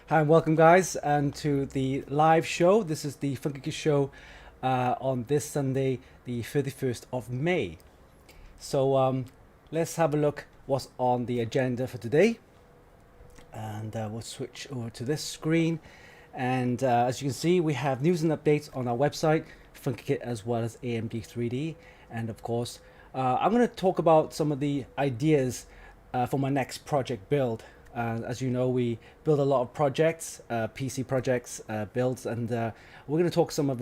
Hi and welcome, guys, and to the live show. This is the Funkykit show on this Sunday, the 31st of May. So let's have a look what's on the agenda for today, and we'll switch over to this screen. And as you can see, we have news and updates on our website, Funkykit, as well as AMD 3D, and of course, I'm going to talk about some of the ideas for my next project build. As you know, we build a lot of projects, PC projects, builds, and we're going to talk some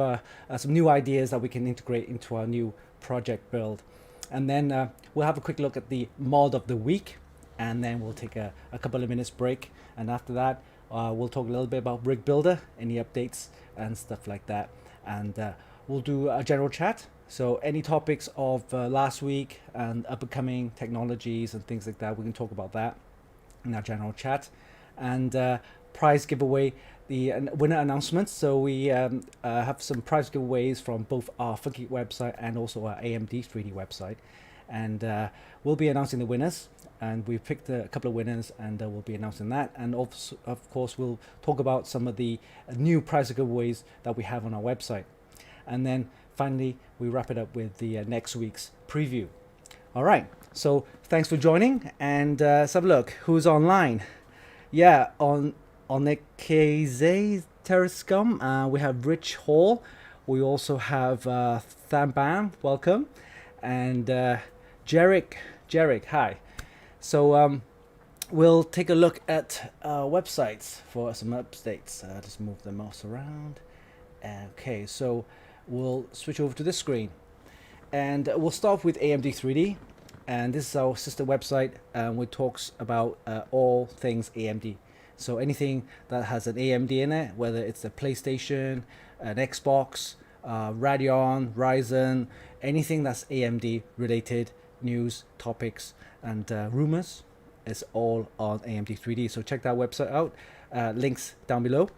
new ideas that we can integrate into our new project build. And then we'll have a quick look at the mod of the week, and then we'll take a couple of minutes break. And after that, we'll talk a little bit about Rig Builder, any updates and stuff like that. And we'll do a general chat. So any topics of last week and up-and-coming technologies and things like that, we can talk about that in our general chat. And prize giveaway, the winner announcements. So we have some prize giveaways from both our Funkykit website and also our AMD 3D website. And we'll be announcing the winners. And we've picked a couple of winners, and we'll be announcing that. And also, of course, we'll talk about some of the new prize giveaways that we have on our website. And then finally, we wrap it up with the next week's preview. All right, so thanks for joining, and let's have a look who's online. Yeah, on Nekeze Terrascum, we have Rich Hall. We also have Thambam, welcome, and Jarek, hi. So we'll take a look at websites for some updates. Just move the mouse around. Okay, so we'll switch over to this screen. And we'll start with AMD 3D, and this is our sister website, which talks about all things AMD. So anything that has an AMD in it, whether it's a PlayStation, an Xbox, Radial, Ryzen, anything that's AMD related, news, topics, and rumors, is all on AMD 3D. So check that website out. Links down below.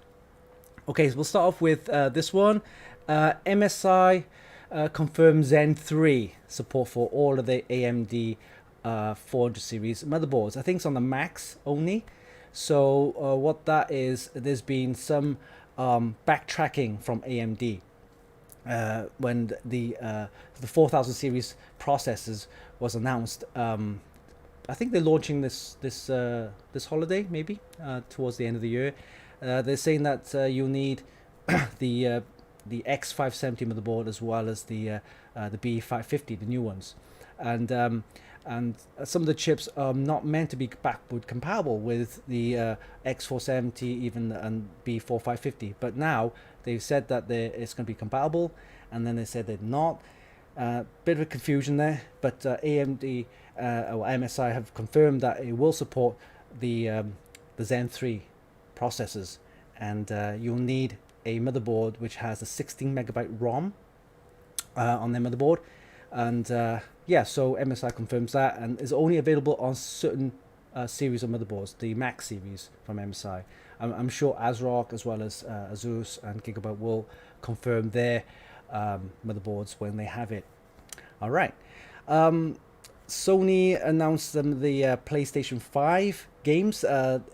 Okay, so we'll start off with this one. MSI confirmed Zen 3 support for all of the AMD 400 series motherboards. I think it's on the Macs only. So what that is, there's been some backtracking from AMD when the 4000 series processors was announced. I think they're launching this holiday, maybe towards the end of the year. They're saying that you'll need the X570 motherboard as well as the B550, the new ones, and some of the chips are not meant to be backward compatible with the X470 even and B4550. But now they've said that it's going to be compatible, and then they said they're not. Bit of confusion there, but AMD or MSI have confirmed that it will support the Zen 3 processors, and you'll need a motherboard which has a 16 megabyte ROM on their motherboard. And yeah, so MSI confirms that, and is only available on certain series of motherboards, the Max series from MSI. I'm sure ASRock as well as Asus and Gigabyte will confirm their motherboards when they have it. All right. Sony announced some of the PlayStation 5 games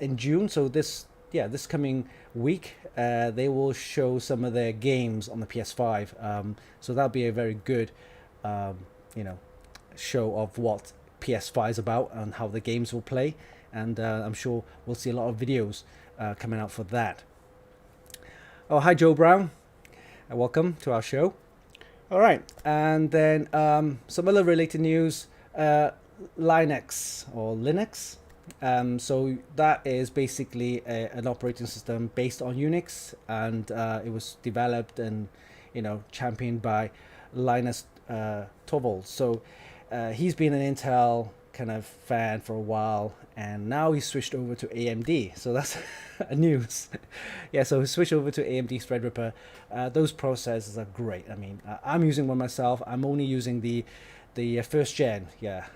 in June. So this coming week, they will show some of their games on the PS5. So that'll be a very good, show of what PS5 is about and how the games will play. And I'm sure we'll see a lot of videos coming out for that. Oh, hi, Joe Brown. Welcome to our show. All right, and then some other related news. Linux or Linux. So that is basically an operating system based on Unix, and it was developed and championed by Linus Torvalds. So he's been an Intel kind of fan for a while, and now he's switched over to AMD. So that's a news. Yeah, so he switched over to AMD Threadripper. Those processors are great. I mean, I'm using one myself. I'm only using the first gen. Yeah,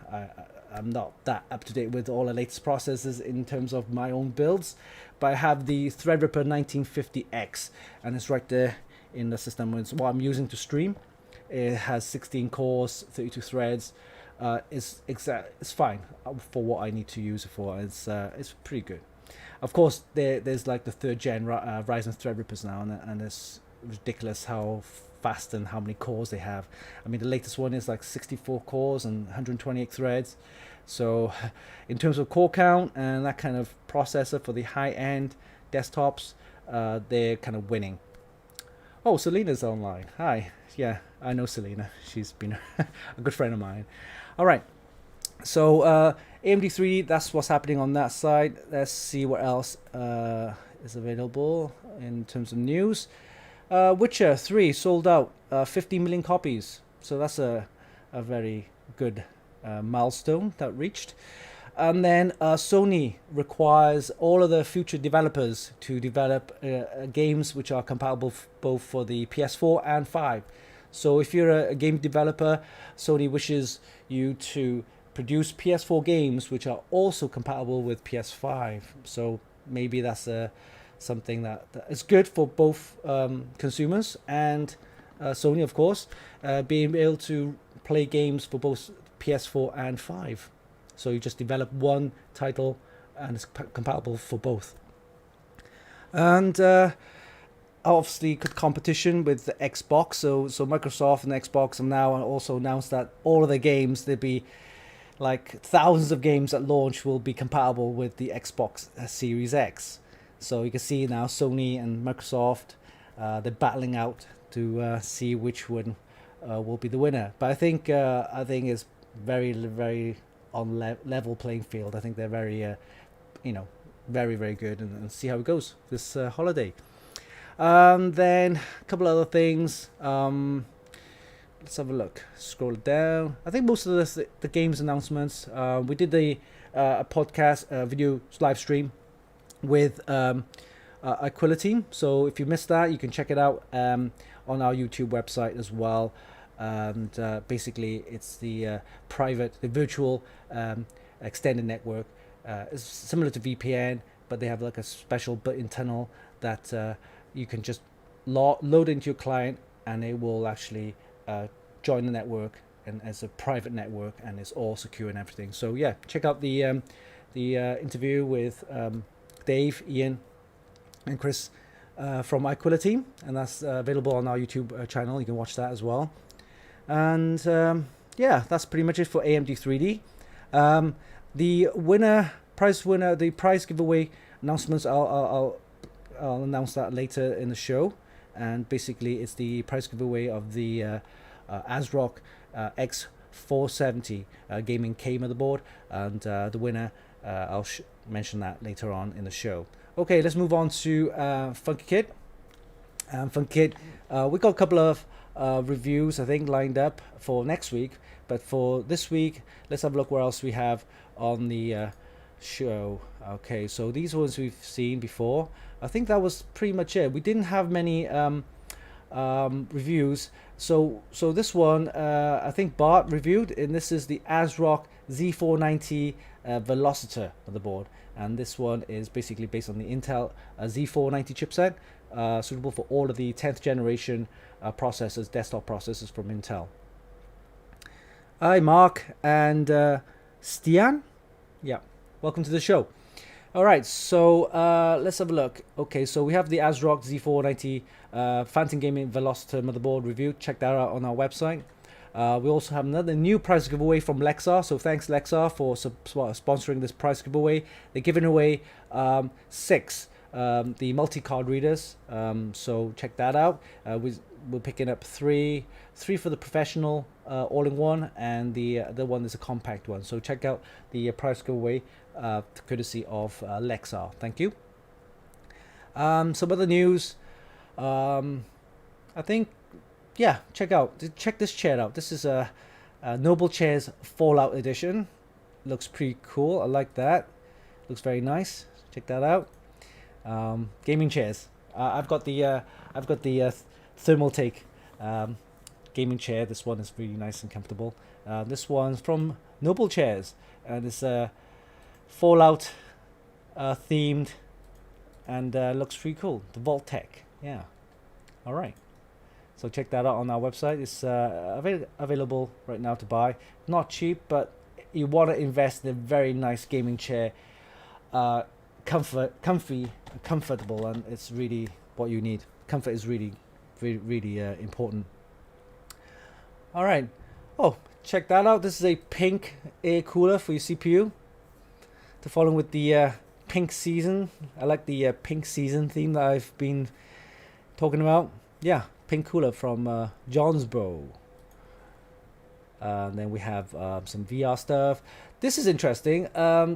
I'm not that up to date with all the latest processors in terms of my own builds, but I have the Threadripper 1950X, and it's right there in the system. It's what I'm using to stream. It has 16 cores, 32 threads. It's fine for what I need to use it for. It's pretty good. Of course, there's like the third gen Ryzen Threadrippers now, and it's ridiculous how fast and how many cores they have. I mean, the latest one is like 64 cores and 128 threads. So in terms of core count and that kind of processor for the high-end desktops, they're kind of winning. Oh, Selena's online. Hi. Yeah, I know Selena. She's been a good friend of mine. All right. So AMD 3D, that's what's happening on that side. Let's see what else is available in terms of news. Witcher 3 sold out 50 million copies. So that's a very good milestone that reached. And then Sony requires all of the future developers to develop games which are compatible both for the PS4 and 5. So if you're a game developer, Sony wishes you to produce PS4 games which are also compatible with PS5. So maybe that's something that is good for both consumers and Sony, of course, being able to play games for both PS4 and 5. So you just develop one title and it's compatible for both. And obviously competition with the Xbox. So Microsoft and Xbox have now also announced that all of their games, there'll be like thousands of games at launch will be compatible with the Xbox Series X. So you can see now Sony and Microsoft, they're battling out to see which one will be the winner. But I think it's very, very on level playing field. I think they're very, very, very good, and see how it goes this holiday. Then a couple other things. Let's have a look. Scroll down. I think most of the games announcements. We did a podcast video live stream with Aquila team. So if you missed that, you can check it out on our YouTube website as well. And basically, it's the virtual extended network. It's similar to VPN, but they have like a special built-in tunnel that you can just load into your client, and it will actually join the network and as a private network, and it's all secure and everything. So yeah, check out the interview with Dave, Ian, and Chris from Aquila team, and that's available on our YouTube channel. You can watch that as well. And yeah, that's pretty much it for AMD 3D. The prize giveaway announcements, I'll announce that later in the show. And basically, it's the prize giveaway of the ASRock X470 gaming K motherboard, and the winner, I'll mention that later on in the show. Okay, let's move on to Funkykit. Funkykit, we got a couple of reviews, I think, lined up for next week, but for this week, let's have a look where else we have on the show. Okay, so these ones we've seen before. I think that was pretty much it. We didn't have many reviews. So this one, I think Bart reviewed, and this is the ASRock Z490 Velocitor motherboard, and this one is basically based on the Intel Z490 chipset, suitable for all of the 10th generation processors, desktop processors from Intel. Hi, Mark and Stian. Yeah, welcome to the show. All right, so let's have a look. Okay, so we have the ASRock Z490 Phantom Gaming Velocitor motherboard review. Check that out on our website. We also have another new prize giveaway from Lexar. So thanks, Lexar, for sponsoring this prize giveaway. They're giving away 6 the multi-card readers. So check that out. We're picking up 3 for the professional all-in-one, and the other one is a compact one. So check out the prize giveaway, courtesy of Lexar. Thank you. Some other news. I think, yeah, check this chair out. This is a Noble Chairs Fallout Edition. Looks pretty cool. I like that. Looks very nice. Check that out. Gaming chairs. I've got the Thermaltake gaming chair. This one is really nice and comfortable. This one's from Noble Chairs, and it's Fallout themed, and looks pretty cool. The Vault-Tec. Yeah. All right. So check that out on our website. It's available right now to buy. Not cheap, but you want to invest in a very nice gaming chair. comfortable, and it's really what you need. Comfort is really important. All right. Oh, check that out. This is a pink air cooler for your CPU. To follow with the pink season. I like the pink season theme that I've been talking about. Yeah, pink cooler from Johnsbow. And then we have some VR stuff. This is interesting.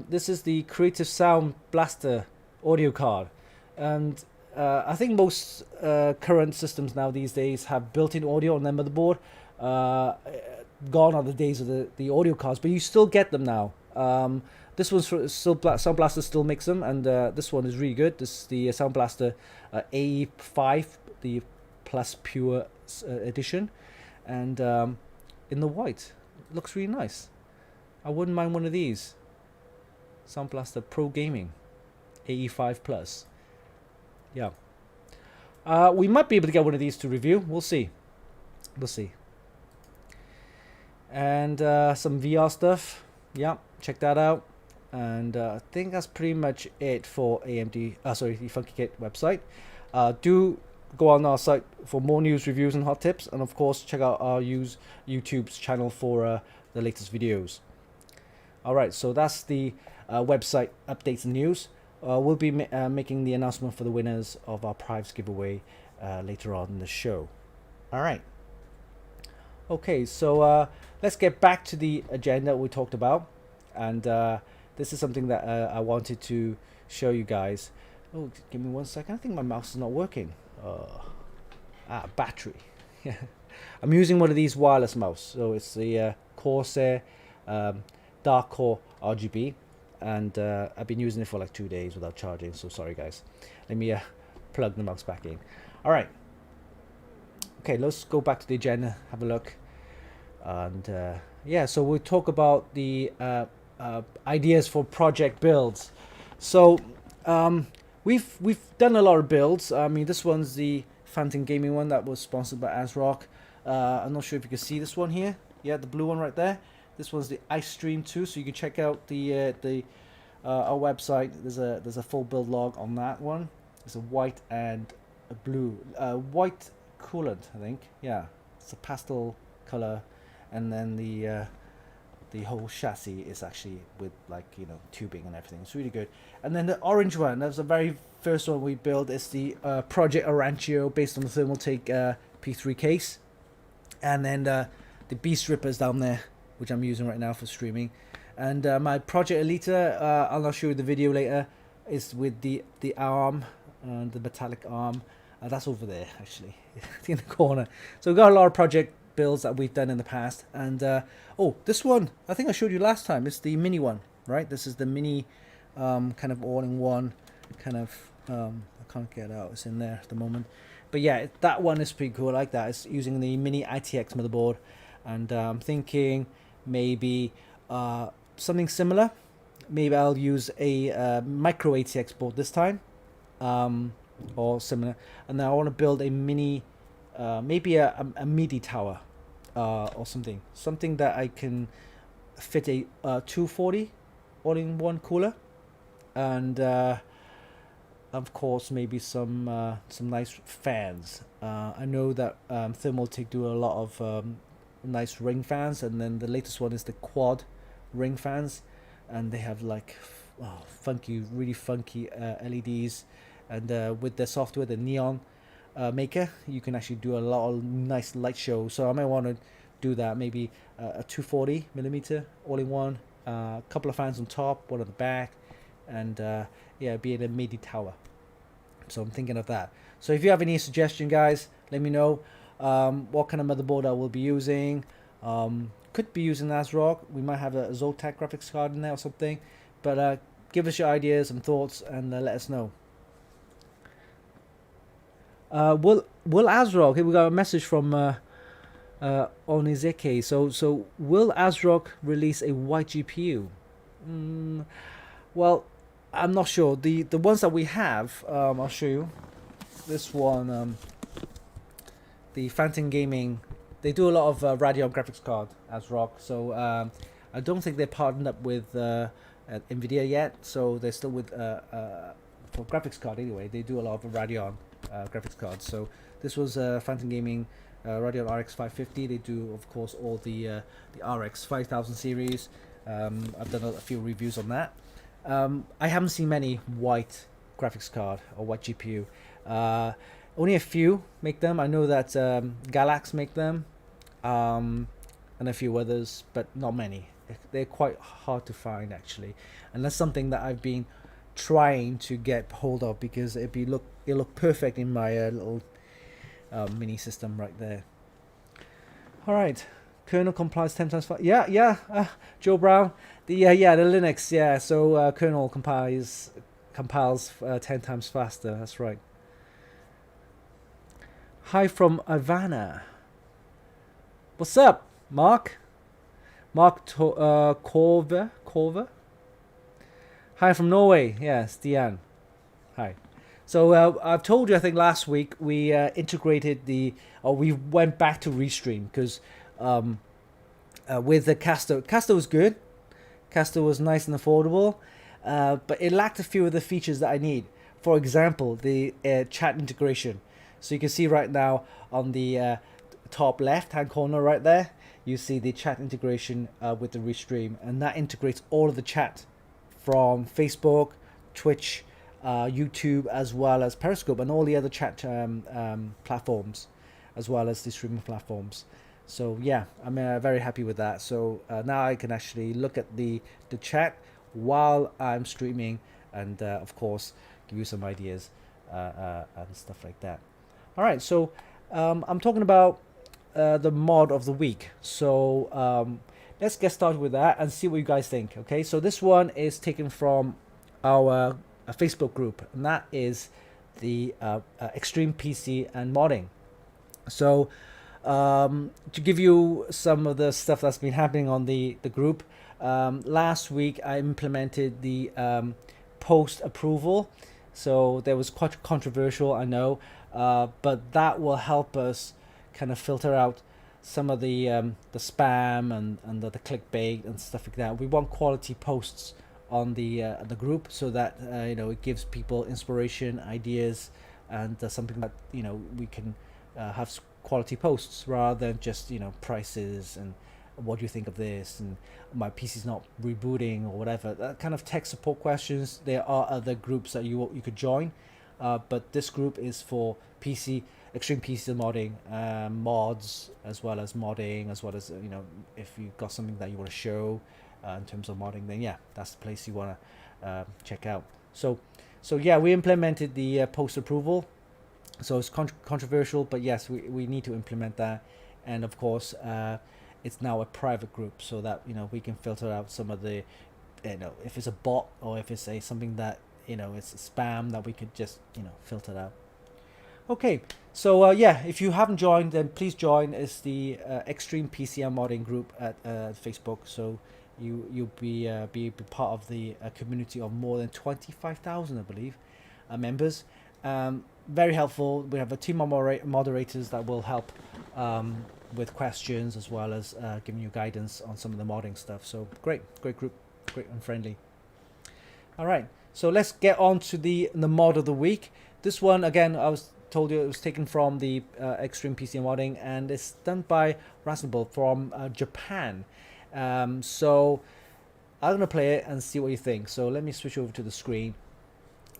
This is the Creative Sound Blaster audio card, and I think most current systems now these days have built-in audio on their motherboard. Gone are the days of the audio cards, but you still get them now. This one's Sound Blaster still makes them, and this one is really good. This is the Sound Blaster AE5, the Plus Pure edition, and in the white, it looks really nice. I wouldn't mind one of these. Sound Blaster Pro Gaming AE5 Plus. Yeah. We might be able to get one of these to review. We'll see. We'll see. And some VR stuff. Yeah, check that out. And I think that's pretty much it for the Funkykit website. Do go on our site for more news, reviews, and hot tips. And of course, check out our YouTube's channel for the latest videos. Alright, so that's the website updates and news. We'll be making the announcement for the winners of our prize giveaway later on in the show. Alright. Okay, so let's get back to the agenda we talked about. And this is something that I wanted to show you guys. Oh, give me 1 second. I think my mouse is not working. Battery. Yeah, I'm using one of these wireless mouse. So it's the Corsair Dark Core RGB, and I've been using it for like 2 days without charging. So sorry, guys. Let me plug the mouse back in. All right. Okay, let's go back to the agenda. Have a look. And yeah, so we'll talk about the ideas for project builds. So we've done a lot of builds. I mean, this one's the Phantom Gaming one that was sponsored by ASRock. I'm not sure if you can see this one here. Yeah, the blue one right there. This one's the Ice Stream 2, so you can check out our website. There's a full build log on that one. It's a white and a blue, white coolant, I think. Yeah, it's a pastel color, and then the whole chassis is actually with, like, you know, tubing and everything. It's really good. And then the orange one, that's the very first one we built. It's the Project Arancio based on the Thermaltake P3 case. And then the Beast Rippers down there, which I'm using right now for streaming. And my Project Elita, I'll show you the video later, is with the arm, the metallic arm. That's over there, actually, in the corner. So we've got a lot of project builds that we've done in the past. And oh, this one, I think I showed you last time. It's the mini one, right? This is the mini kind of all-in-one kind of, I can't get it out. It's in there at the moment. But yeah, that one is pretty cool. I like that. It's using the mini ITX motherboard. And I'm thinking maybe something similar. Maybe I'll use a micro ATX board this time, or similar. And then I want to build a mini, maybe a MIDI tower, or something that I can fit a 240 all-in-one cooler, and of course maybe some nice fans. I know that Thermaltake do a lot of nice ring fans, and then the latest one is the quad ring fans, and they have like really funky LEDs, and with their software, the Neon Maker, you can actually do a lot of nice light shows. So I might want to do that, maybe a 240mm all-in-one, a couple of fans on top, one on the back, and yeah, be in a MIDI tower. So I'm thinking of that. So if you have any suggestion, guys, let me know. What kind of motherboard I will be using. Could be using ASRock. We might have a Zotac graphics card in there or something. But give us your ideas and thoughts, and let us know. Will ASRock? Here we got a message from Onizeke. So will ASRock release a white GPU? Well, I'm not sure. The ones that we have, I'll show you. This one, the Phantom Gaming, they do a lot of Radial graphics card, ASRock. So I don't think they're partnered up with at Nvidia yet, so they're still with for graphics card anyway. They do a lot of Radeon graphics cards. So this was Phantom Gaming Radeon RX 550. They do, of course, all the RX 5000 series. I've done a few reviews on that. I haven't seen many white graphics card or white GPU. Only a few make them. I know that Galax make them, and a few others, but not many. They're quite hard to find actually, and that's something that I've been trying to get hold of, because it'll look perfect in my little mini system right there. All right, kernel complies 10 times faster. Yeah, Joe Brown. The Linux. Yeah, so kernel compiles 10 times faster. That's right. Hi from Ivana. What's up, Mark? Korver. Hi from Norway. Yeah, Stian. Hi. So I've told you, I think last week we integrated we went back to Restream, because with the Caster was good. Caster was nice and affordable, but it lacked a few of the features that I need. For example, the chat integration. So you can see right now on the top left hand corner right there, you see the chat integration with the Restream, and that integrates all of the chat from Facebook, Twitch, YouTube, as well as Periscope, and all the other chat platforms, as well as the streaming platforms. So yeah, I'm very happy with that. So now I can actually look at the chat while I'm streaming, and of course give you some ideas and stuff like that. All right, so I'm talking about the mod of the week. So let's get started with that and see what you guys think. Okay, so this one is taken from our Facebook group, and that is the Extreme PC and Modding. So to give you some of the stuff that's been happening on the group, last week I implemented the post approval. So that was quite controversial, I know, but that will help us kind of filter out some of the spam and the clickbait and stuff like that. We want quality posts on the group, so that it gives people inspiration, ideas, and something that we can have quality posts, rather than just prices and what do you think of this, and my PC's not rebooting or whatever. That kind of tech support questions. There are other groups that you could join, but this group is for extreme PC modding, mods, as well as modding, as well as if you've got something that you want to show in terms of modding, then yeah, that's the place you want to check out. So yeah, we implemented the post approval. So it's controversial, but yes, we need to implement that, and of course it's now a private group, so that we can filter out some of the if it's a bot, or if it's something that it's spam, that we could just filter out. Okay, so yeah, if you haven't joined, then please join. It's the Extreme PCM Modding group at Facebook. So you'll be part of the community of more than 25,000, I believe, members. Very helpful. We have a team of moderators that will help with questions, as well as giving you guidance on some of the modding stuff. So great group, great and friendly. All right, so let's get on to the mod of the week. This one, again, told you it was taken from the Extreme PC Modding, and it's done by Razzable from Japan. So I'm gonna play it and see what you think. So let me switch over to the screen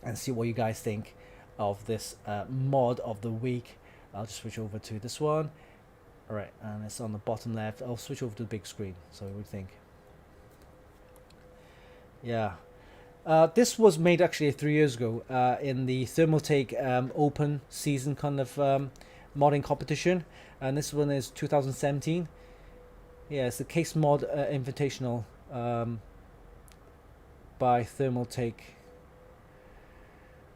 and see what you guys think of this mod of the week. I'll just switch over to this one. All right, and it's on the bottom left. I'll switch over to the big screen. So what do you think? Yeah. This was made actually 3 years ago in the Thermaltake open season kind of modding competition, and this one is 2017. Yeah, it's the Case Mod Invitational by Thermaltake.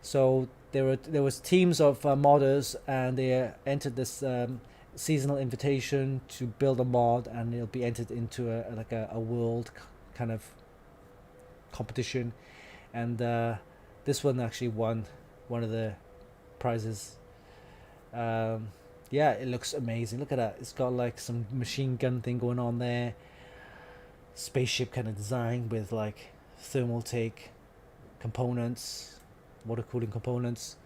So there was teams of modders, and they entered this seasonal invitation to build a mod, and it'll be entered into a world kind of competition. And this one actually won one of the prizes. Yeah, it looks amazing. Look at that. It's got like some machine gun thing going on there. Spaceship kind of design with like Thermaltake components, water cooling components.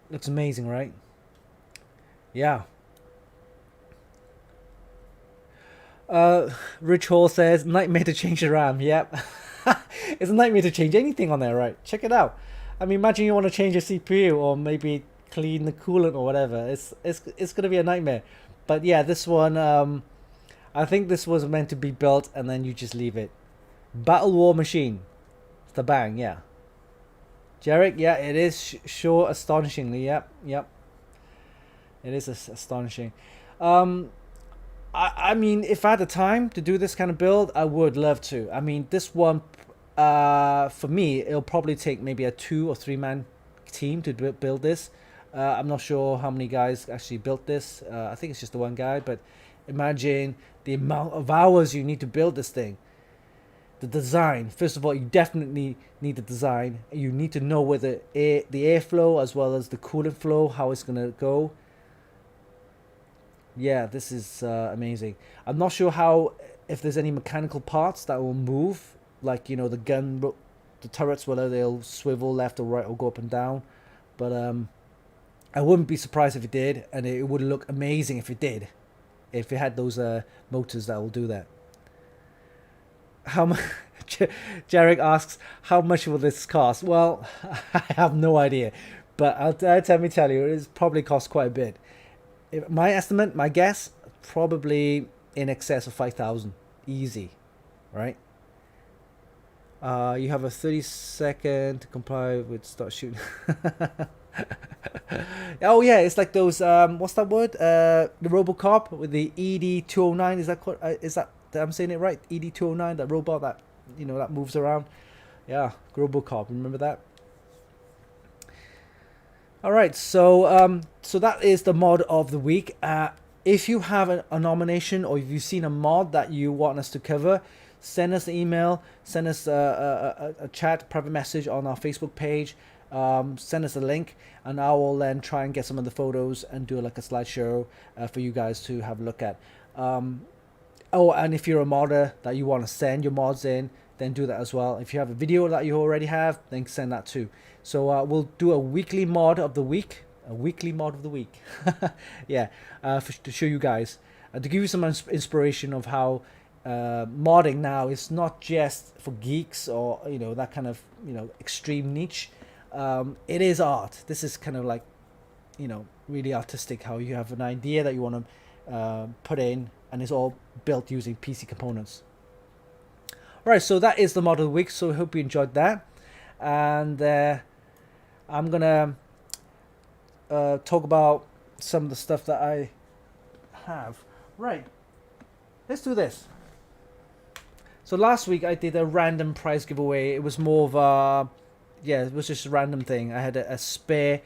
Looks amazing, right? Yeah. Rich Hall says, nightmare to change the RAM. Yep. It's a nightmare to change anything on there, right? Check it out. I mean, imagine you want to change your CPU or maybe clean the coolant or whatever. It's gonna be a nightmare. But yeah, this one, I think this was meant to be built and then you just leave it. Battle War Machine. It's the bang, yeah. Jarek, yeah, it is sure astonishingly. Yep. It is astonishing. I mean, if I had the time to do this kind of build, I would love to. I mean, this one, for me, it'll probably take maybe a 2 or 3 man team to build this. I'm not sure how many guys actually built this. I think it's just the one guy, but imagine the amount of hours you need to build this thing. The design. First of all, you definitely need the design. You need to know where the airflow as well as the coolant flow, how it's gonna go. Yeah, this is amazing. I'm not sure if there's any mechanical parts that will move, like, you know, the turrets, whether they'll swivel left or right or go up and down. But I wouldn't be surprised if it did, and it would look amazing if it did, if it had those motors that will do that. How much? Jarek asks, how much will this cost? Well, I have no idea, but let me tell you, it's probably cost quite a bit. My estimate, my guess, probably in excess of 5,000, easy, right? You have a 30-second to comply with start shooting. Oh yeah, it's like those what's that word? The RoboCop with the ED-209. Is that I'm saying it right? ED-209, that robot that, you know, that moves around. Yeah, RoboCop. Remember that? All right, so so that is the mod of the week. If you have a nomination, or if you've seen a mod that you want us to cover, send us an email, send us a chat, private message on our Facebook page. Send us a link, and I will then try and get some of the photos and do like a slideshow for you guys to have a look at. Oh, and if you're a modder that you want to send your mods in, then do that as well. If you have a video that you already have, then send that too. So we'll do a weekly mod of the week. Yeah, to show you guys, to give you some inspiration of how modding now is not just for geeks or, you know, that kind of, you know, extreme niche. It is art. This is kind of like, you know, really artistic, how you have an idea that you want to put in, and it's all built using PC components. Alright, so that is the mod of the week, so I hope you enjoyed that. And I'm gonna talk about some of the stuff that I have. Right, let's do this. So last week I did a random prize giveaway. It was more of a, yeah, it was just a random thing. I had a spare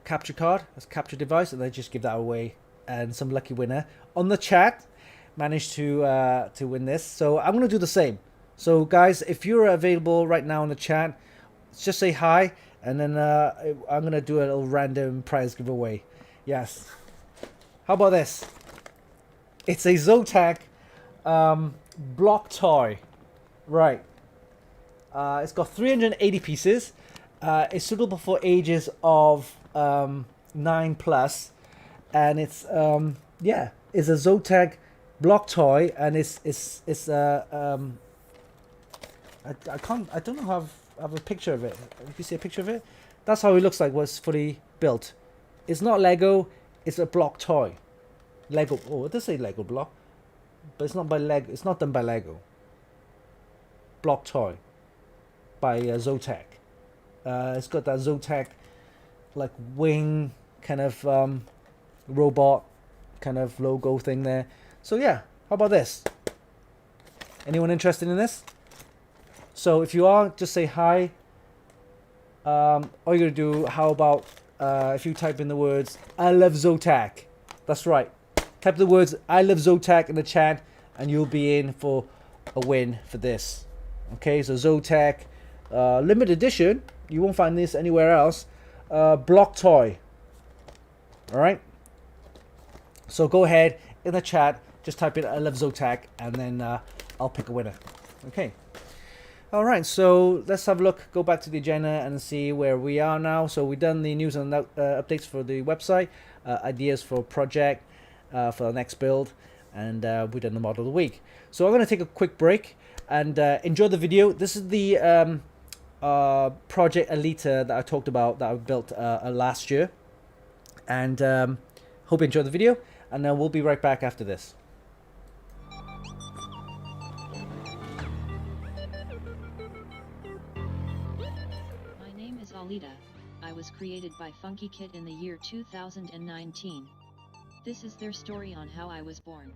capture card, a capture device, and I just give that away. And some lucky winner on the chat managed to win this. So I'm gonna do the same. So guys, if you're available right now in the chat, just say hi, and then I'm gonna do a little random prize giveaway. Yes. How about this? It's a Zotac block toy. Right. It's got 380 pieces. It's suitable for ages of 9+, and it's yeah, it's a Zotac block toy, and I don't know how I have a picture of it. If you see a picture of it, that's how it looks like when it's fully built. It's not Lego, it's a block toy. Lego. Oh, it does say Lego block, but it's not by Lego. It's not done by Lego. Block toy by Zotac. It's got that Zotac like wing kind of robot kind of logo thing there. So yeah, how about this? Anyone interested in this? So if you are, just say hi. All you're gonna do, how about if you type in the words I love Zotac. That's right, type the words I love Zotac in the chat, and you'll be in for a win for this. Okay, so Zotac limited edition, you won't find this anywhere else, block toy. All right, so go ahead in the chat, just type in I love Zotac, and then I'll pick a winner. Okay. All right, so let's have a look, go back to the agenda and see where we are now. So we've done the news and updates for the website, ideas for project, for the next build, and we've done the model of the week. So I'm going to take a quick break and enjoy the video. This is the Project Alita that I talked about that I built last year. And hope you enjoy the video, and we'll be right back after this. Alita. I was created by Funkykit in the year 2019. This is their story on how I was born.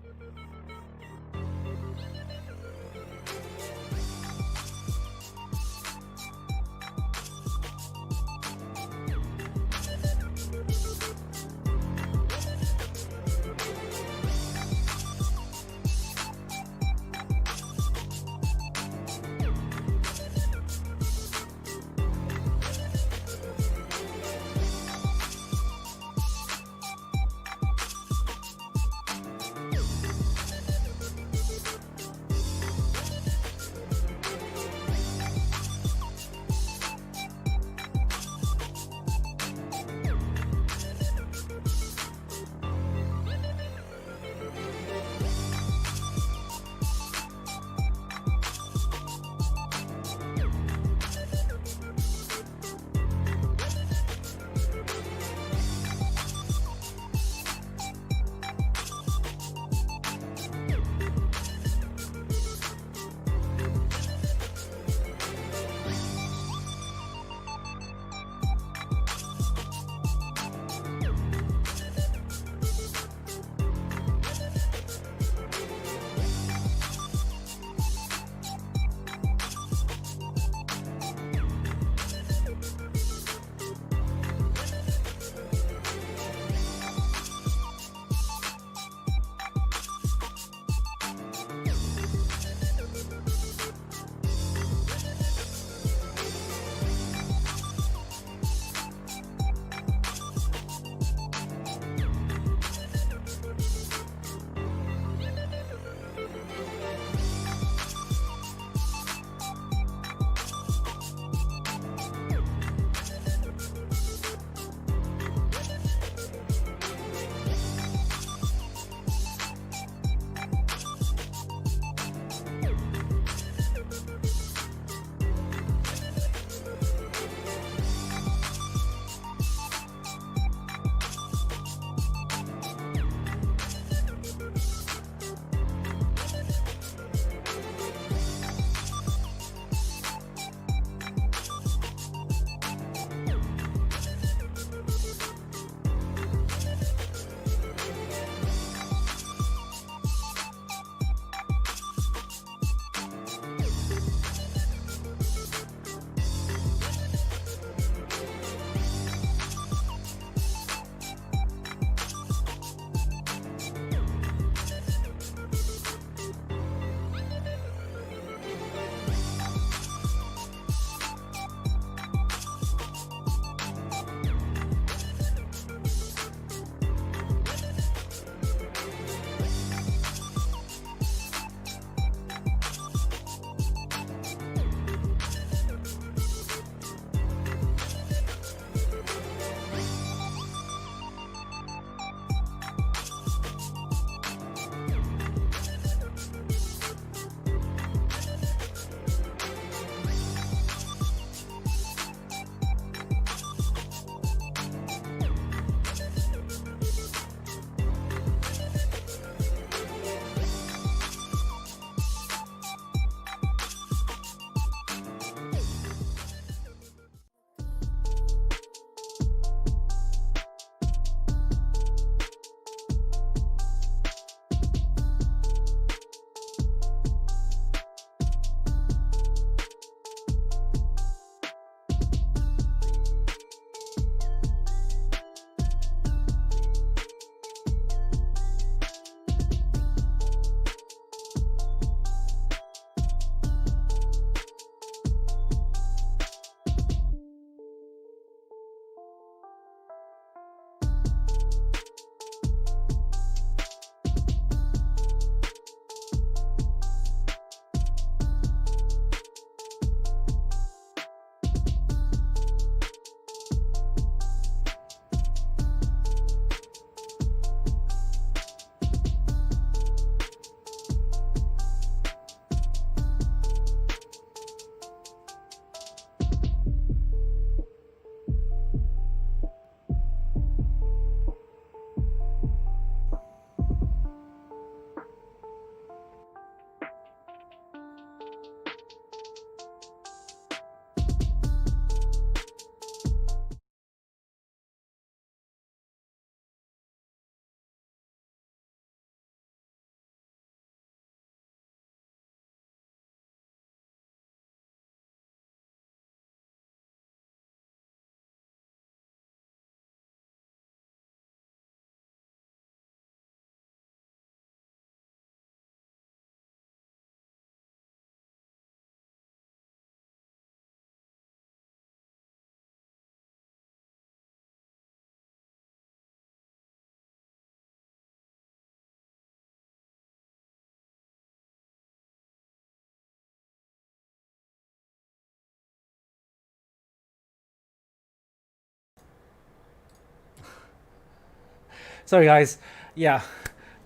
Sorry guys, yeah,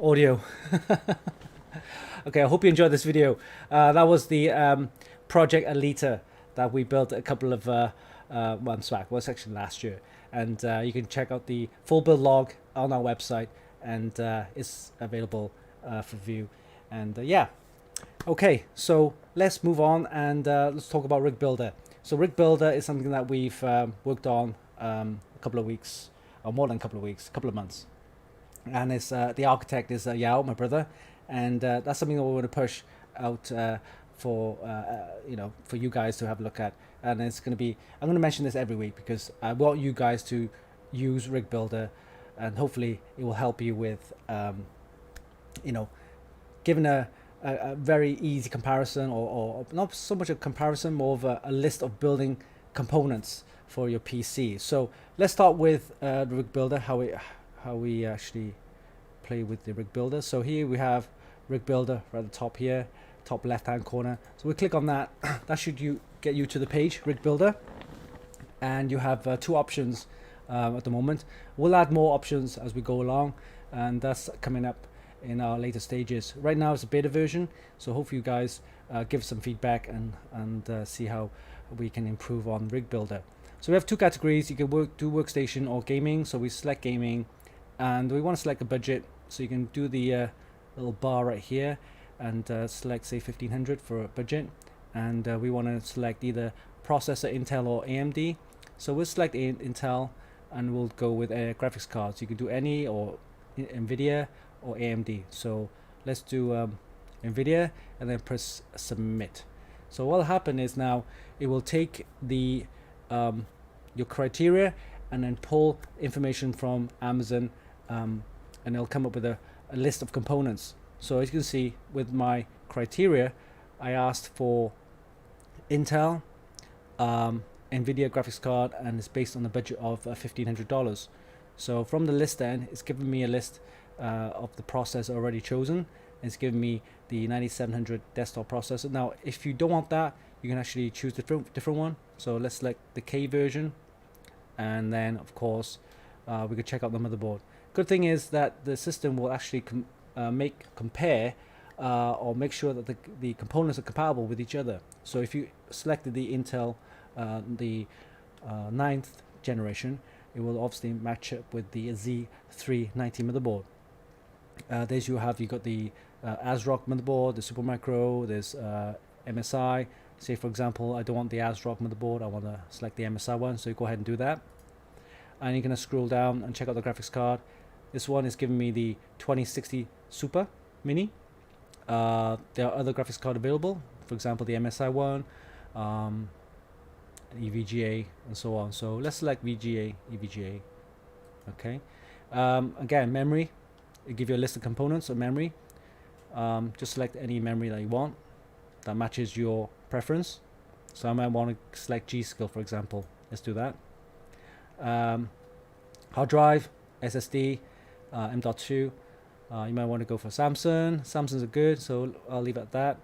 audio. Okay, I hope you enjoyed this video. That was the Project Alita that we built a couple of months back. Well, it's actually last year. And you can check out the full build log on our website, and it's available for view. And yeah, okay, so let's move on and let's talk about Rig Builder. So Rig Builder is something that we've worked on a couple of weeks, or more than a couple of weeks, a couple of months. And it's the architect is Yao, my brother, and that's something that we want to push out for for you guys to have a look at. And it's going to be, I'm going to mention this every week because I want you guys to use Rig Builder, and hopefully it will help you with giving a very easy comparison, or not so much a comparison, more of a list of building components for your PC. So let's start with the Rig Builder, how we actually play with the Rig Builder. So here we have Rig Builder right at the top here, top left hand corner. So we click on that. That should get you to the page, Rig Builder, and you have two options at the moment. We'll add more options as we go along, and that's coming up in our later stages. Right now it's a beta version, so hopefully you guys give some feedback and see how we can improve on Rig Builder. So we have two categories. You can do workstation or gaming. So we select gaming, and we want to select a budget. So you can do the little bar right here and select, say, 1500 for a budget. And we want to select either processor, Intel or AMD. So we'll select Intel, and we'll go with graphics cards. You can do any, or NVIDIA or AMD. So let's do NVIDIA, and then press submit. So what will happen is now it will take the your criteria and then pull information from Amazon, and it'll come up with a list of components. So as you can see with my criteria, I asked for Intel, NVIDIA graphics card, and it's based on the budget of $1,500. So from the list then, it's given me a list of the processor already chosen. It's given me the 9700 desktop processor. Now if you don't want that, you can actually choose different one. So let's select the K version, and then of course we could check out the motherboard. Good thing is that the system will actually compare or make sure that the components are compatible with each other. So if you selected the Intel the 9th generation, it will obviously match up with the Z390 motherboard. There's you got the ASRock motherboard, the Supermicro, there's MSI. Say for example, I don't want the ASRock motherboard, I want to select the MSI one, so you go ahead and do that. And you're going to scroll down and check out the graphics card. This one is giving me the 2060 Super Mini. There are other graphics cards available, for example the MSI one, EVGA, and so on. So let's select VGA, EVGA. Okay. Again, memory. It gives you a list of components of memory. Just select any memory that you want that matches your preference. So I might want to select G.Skill, for example. Let's do that. Hard drive, SSD, M.2. You might want to go for Samsung. Samsungs are good, so I'll leave it at that.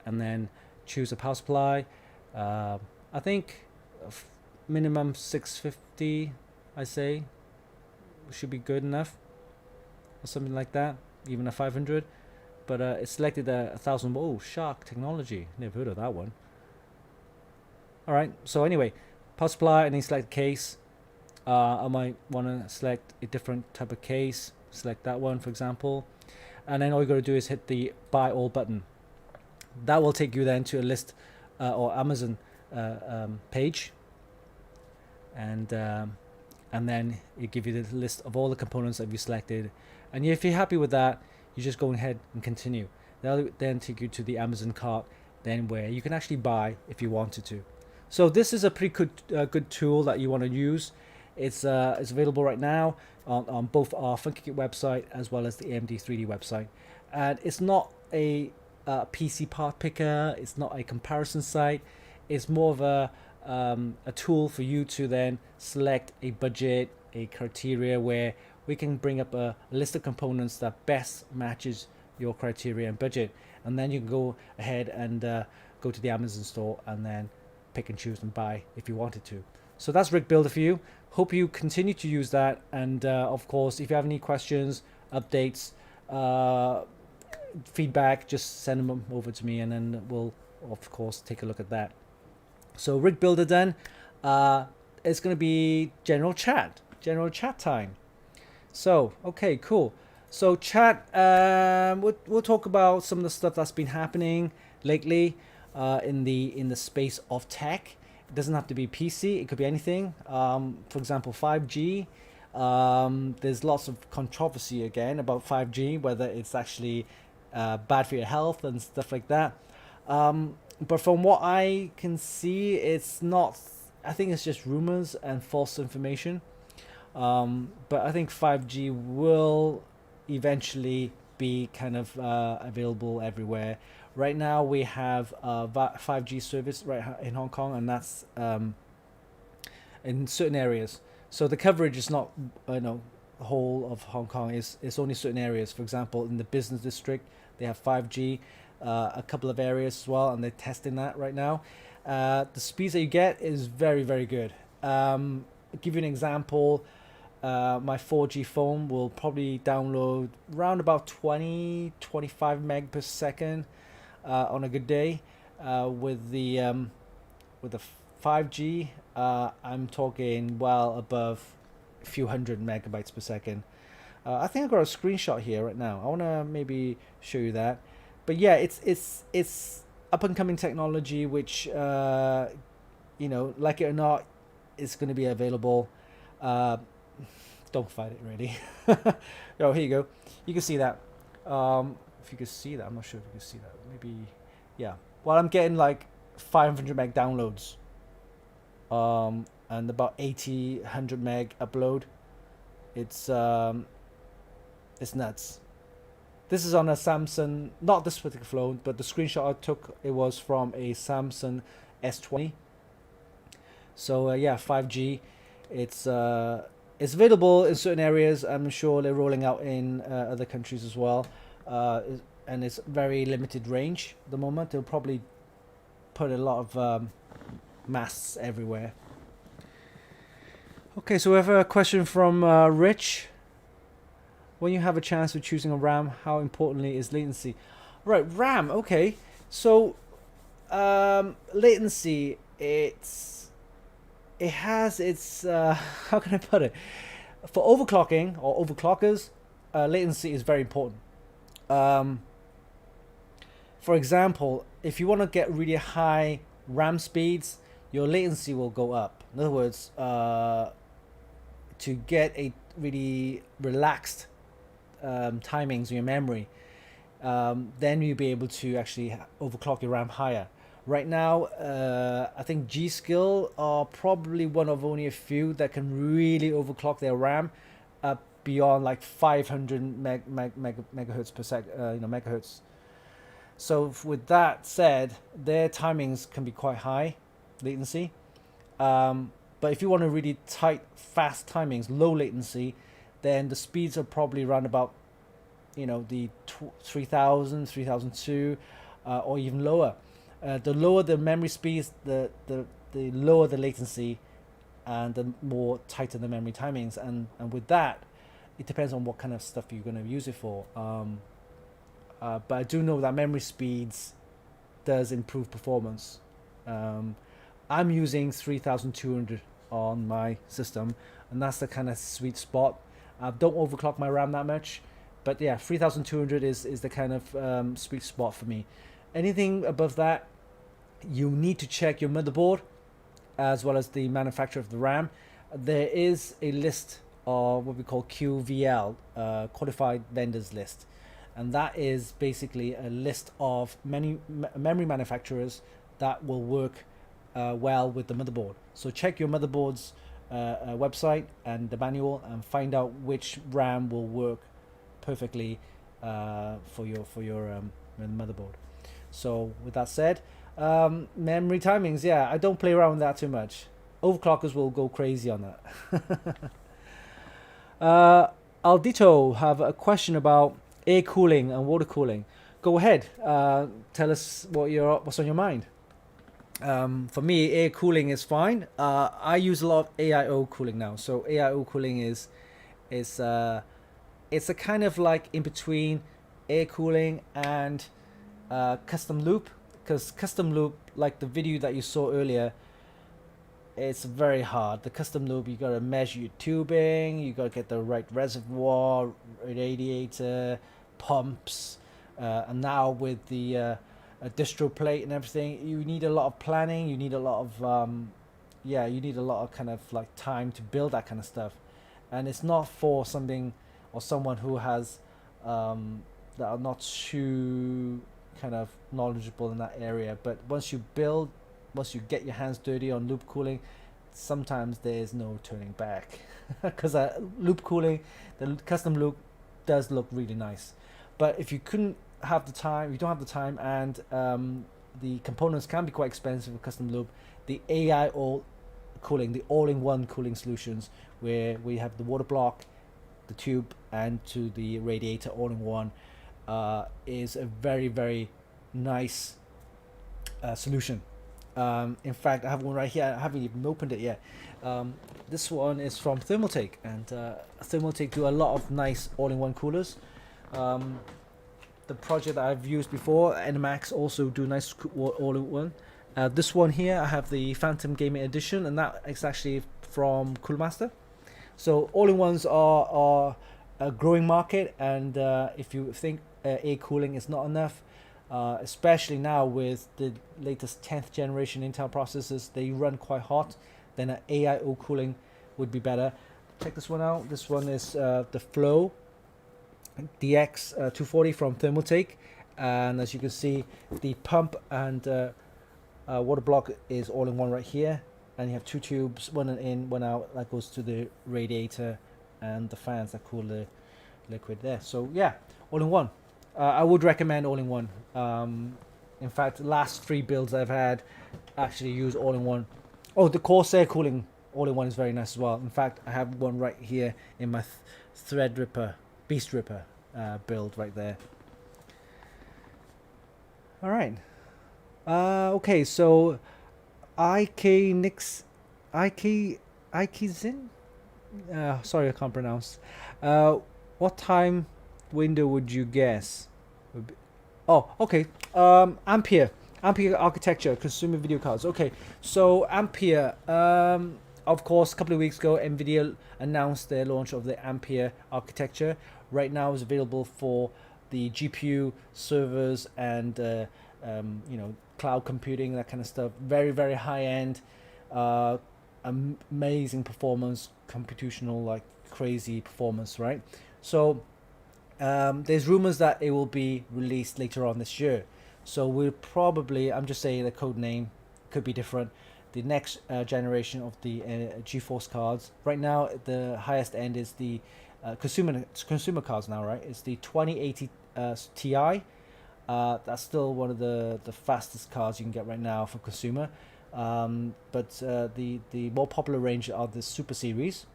And then choose a power supply. I think minimum 650, I say, should be good enough, or something like that. Even a 500. But it selected a 1000. Oh, Shark Technology. Never heard of that one. Alright, so anyway, power supply, and then select case. I might want to select a different type of case. Select that one, for example. And then all you got to do is hit the buy all button. That will take you then to a list or Amazon page. And then it give you the list of all the components that you selected. And if you're happy with that, you just go ahead and continue. That'll then take you to the Amazon cart, then where you can actually buy if you wanted to. So this is a pretty good tool that you want to use. It's available right now on both our Funkykit website as well as the AMD 3D website. And it's not a PC part picker. It's not a comparison site. It's more of a tool for you to then select a budget, a criteria where we can bring up a list of components that best matches your criteria and budget, and then you can go ahead and go to the Amazon store and then pick and choose and buy if you wanted to. So that's Rig Builder for you. hope you continue to use that. And of course, if you have any questions, updates, feedback, just send them over to me, and then we'll of course take a look at that. So rig builder done. It's going to be general chat time. So okay, cool. So chat, we'll talk about some of the stuff that's been happening lately in the space of tech. It doesn't have to be PC, it could be anything. For example, 5G. There's lots of controversy again about 5G, whether it's actually bad for your health and stuff like that. But from what I can see, it's not. I think it's just rumors and false information. But I think 5G will eventually be kind of available everywhere. Right now we have a 5G service right in Hong Kong, and that's in certain areas. So the coverage is not, the whole of Hong Kong. It's only certain areas. For example, in the business district, they have 5G. A couple of areas as well, and they're testing that right now. The speeds that you get is very, very good. I'll give you an example. My 4G phone will probably download around about 20-25 meg per second on a good day. With the 5G, I'm talking well above a few hundred megabytes per second. I think I've got a screenshot here right now. I want to maybe show you that. But yeah, it's up and coming technology, which like it or not, is going to be available. Don't fight it, really. Oh, here you go. You can see that. If you can see that, I'm not sure if you can see that. Maybe, yeah. Well, I'm getting like 500 meg downloads, and about 100 meg upload. It's nuts. This is on a Samsung, not this particular phone, but the screenshot I took, it was from a Samsung S20. So yeah, 5G. It's available in certain areas. I'm sure they're rolling out in other countries as well. And it's very limited range at the moment. They'll probably put a lot of masts everywhere. Okay, so we have a question from Rich. When you have a chance of choosing a RAM, how importantly is latency? Right, RAM. Okay, so latency. It has its how can I put it? For overclocking or overclockers, latency is very important. For example, if you want to get really high RAM speeds, your latency will go up. In other words, to get a really relaxed timings in your memory, then you'll be able to actually overclock your RAM higher. Right now, I think G.Skill are probably one of only a few that can really overclock their RAM up beyond like 500 megahertz per megahertz. So with that said, their timings can be quite high latency. But if you want a really tight, fast timings, low latency, then the speeds are probably around about, the 3000, 3002, or even lower. The lower the memory speeds, the lower the latency, and the more tighter the memory timings. And with that, it depends on what kind of stuff you're going to use it for. But I do know that memory speeds does improve performance. I'm using 3200 on my system, and that's the kind of sweet spot. I don't overclock my RAM that much, but yeah, 3200 is the kind of sweet spot for me. Anything above that, you need to check your motherboard as well as the manufacturer of the RAM. There is a list of what we call QVL, qualified vendors list, and that is basically a list of many memory manufacturers that will work well with the motherboard. So check your motherboard's website and the manual and find out which RAM will work perfectly for your motherboard. So with that said, memory timings, yeah, I don't play around with that too much. Overclockers will go crazy on that. Aldito have a question about air cooling and water cooling. Go ahead, tell us what's on your mind. For me, air cooling is fine. I use a lot of AIO cooling now. So AIO cooling is it's a kind of like in between air cooling and custom loop, because custom loop, like the video that you saw earlier, it's very hard. The custom loop, you gotta measure your tubing, you gotta get the right reservoir, radiator, pumps, and now with the distro plate and everything, you need a lot of planning. You need a lot of you need a lot of kind of like time to build that kind of stuff, and it's not for something or someone who has that are not too kind of knowledgeable in that area. But once you get your hands dirty on loop cooling, sometimes there is no turning back, because loop cooling, the custom loop does look really nice. But if you couldn't have the time, you don't have the time, and the components can be quite expensive with custom loop, the AIO cooling, the all-in-one cooling solutions, where we have the water block, the tube, and to the radiator all-in-one, is a very, very nice solution. In fact, I have one right here. I haven't even opened it yet. This one is from Thermaltake, and Thermaltake do a lot of nice all-in-one coolers. The project that I've used before, NMAX, also do nice all-in-one. This one here, I have the Phantom Gaming Edition, and that is actually from Coolmaster. So all-in-ones are a growing market, and if you think air cooling is not enough, especially now with the latest 10th generation Intel processors, they run quite hot, then an AIO cooling would be better. Check this one out. This one is the Flow DX 240 from Thermaltake, and as you can see, the pump and water block is all in one right here, and you have two tubes, one in, one out, that goes to the radiator and the fans that cool the liquid there. So yeah, all in one. I would recommend all in one. In fact, the last 3 builds I've had actually use all in one. Oh, the Corsair cooling all in one is very nice as well. In fact, I have one right here in my Threadripper, Beast Ripper build right there. All right. Okay, so Ikizin? Sorry, I can't pronounce. What time window would you guess? Oh, okay. Ampere architecture, consumer video cards. Okay, so Ampere. Of course, a couple of weeks ago, Nvidia announced their launch of the Ampere architecture. Right now, it's available for the GPU servers and cloud computing, that kind of stuff. Very, very high end, amazing performance, computational, like crazy performance, right? So there's rumors that it will be released later on this year. So we'll probably, I'm just saying the code name could be different, the next generation of the GeForce cards. Right now, the highest end is the consumer cards now, right? It's the 2080 Ti. That's still one of the fastest cards you can get right now for consumer. But the more popular range are the Super Series.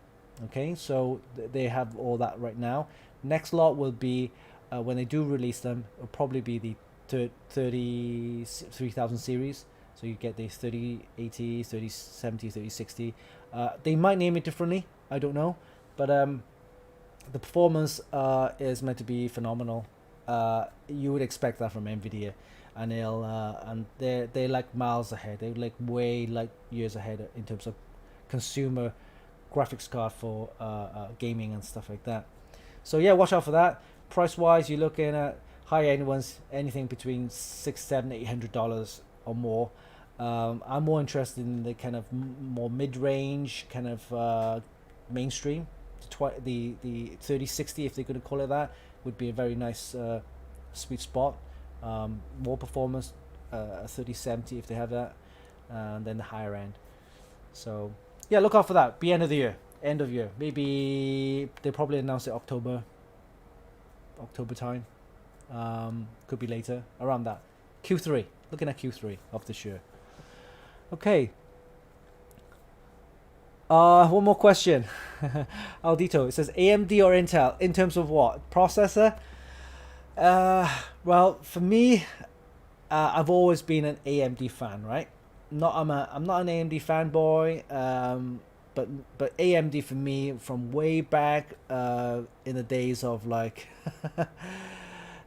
Okay, so they have all that right now. Next lot will be, when they do release them, it'll probably be the 30,000 series. So you get the 3080, 3070, 3060. They might name it differently, I don't know. But the performance is meant to be phenomenal. You would expect that from Nvidia, and they're like miles ahead. They're like way like years ahead in terms of consumer graphics card for gaming and stuff like that. So yeah, watch out for that. Price wise, you're looking at high end ones, anything between $600, $700, $800 or more. I'm more interested in the kind of more mid-range, kind of mainstream. The 3060, if they're going to call it that, would be a very nice sweet spot. More performance, 3070 if they have that, and then the higher end. So yeah, look out for that. Be end of year. Maybe they'll probably announce it October time. Could be later, around that. Q3, looking at Q3 of this year. Okay. One more question. Aldito, it says AMD or Intel in terms of what? Processor? Well, for me, I've always been an AMD fan, right? I'm not an AMD fanboy, but AMD for me from way back in the days of like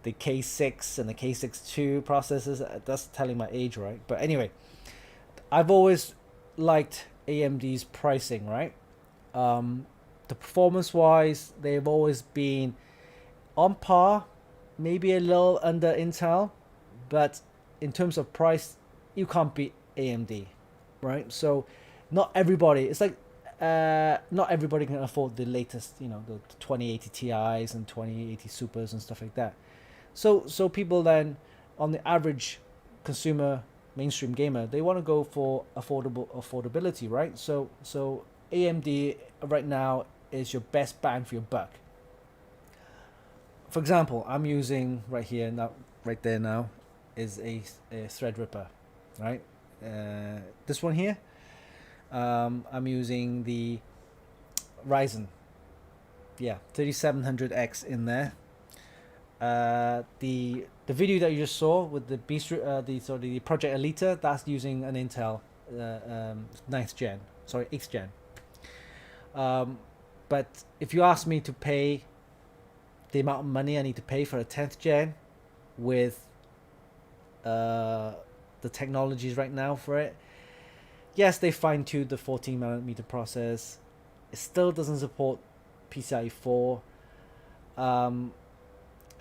the K6 and the K6-2 processors. That's telling my age, right? But anyway, I've always liked AMD's pricing, right? The performance wise, they've always been on par, maybe a little under Intel, but in terms of price, you can't beat AMD, right? So not everybody, it's like not everybody can afford the latest, the 2080 Ti's and 2080 Supers and stuff like that. So people then, on the average consumer mainstream gamer, they want to go for affordability, right? So AMD right now is your best bang for your buck. For example, I'm using right here now, right there now, is a Threadripper, right? This one here, I'm using the Ryzen, 3700X in there. The video that you just saw with the the Project Elita, that's using an Intel 8th gen. But if you ask me to pay the amount of money I need to pay for a 10th gen with the technologies right now for it, yes, they fine-tuned the 14nm process. It still doesn't support PCIe 4.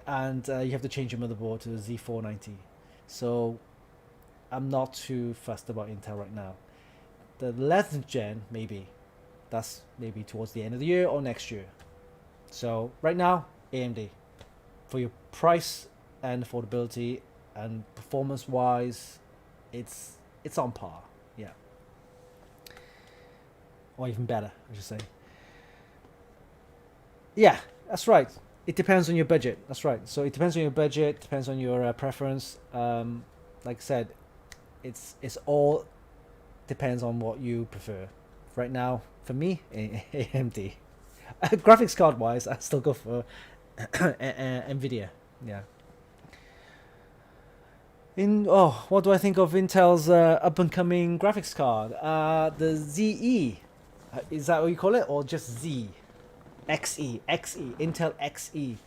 And you have to change your motherboard to the Z490. So I'm not too fussed about Intel right now. The 11th gen, maybe. That's maybe towards the end of the year or next year. So right now, AMD. For your price and affordability and performance wise, it's on par. Yeah. Or even better, I should say. Yeah, that's right. It depends on your budget. That's right. So it depends on your budget, depends on your preference. Like I said, it's all depends on what you prefer. Right now, for me, AMD. Graphics card wise, I still go for Nvidia. Yeah. What do I think of Intel's up and coming graphics card? The ZE, is that what you call it, or just Z? XE, Intel XE.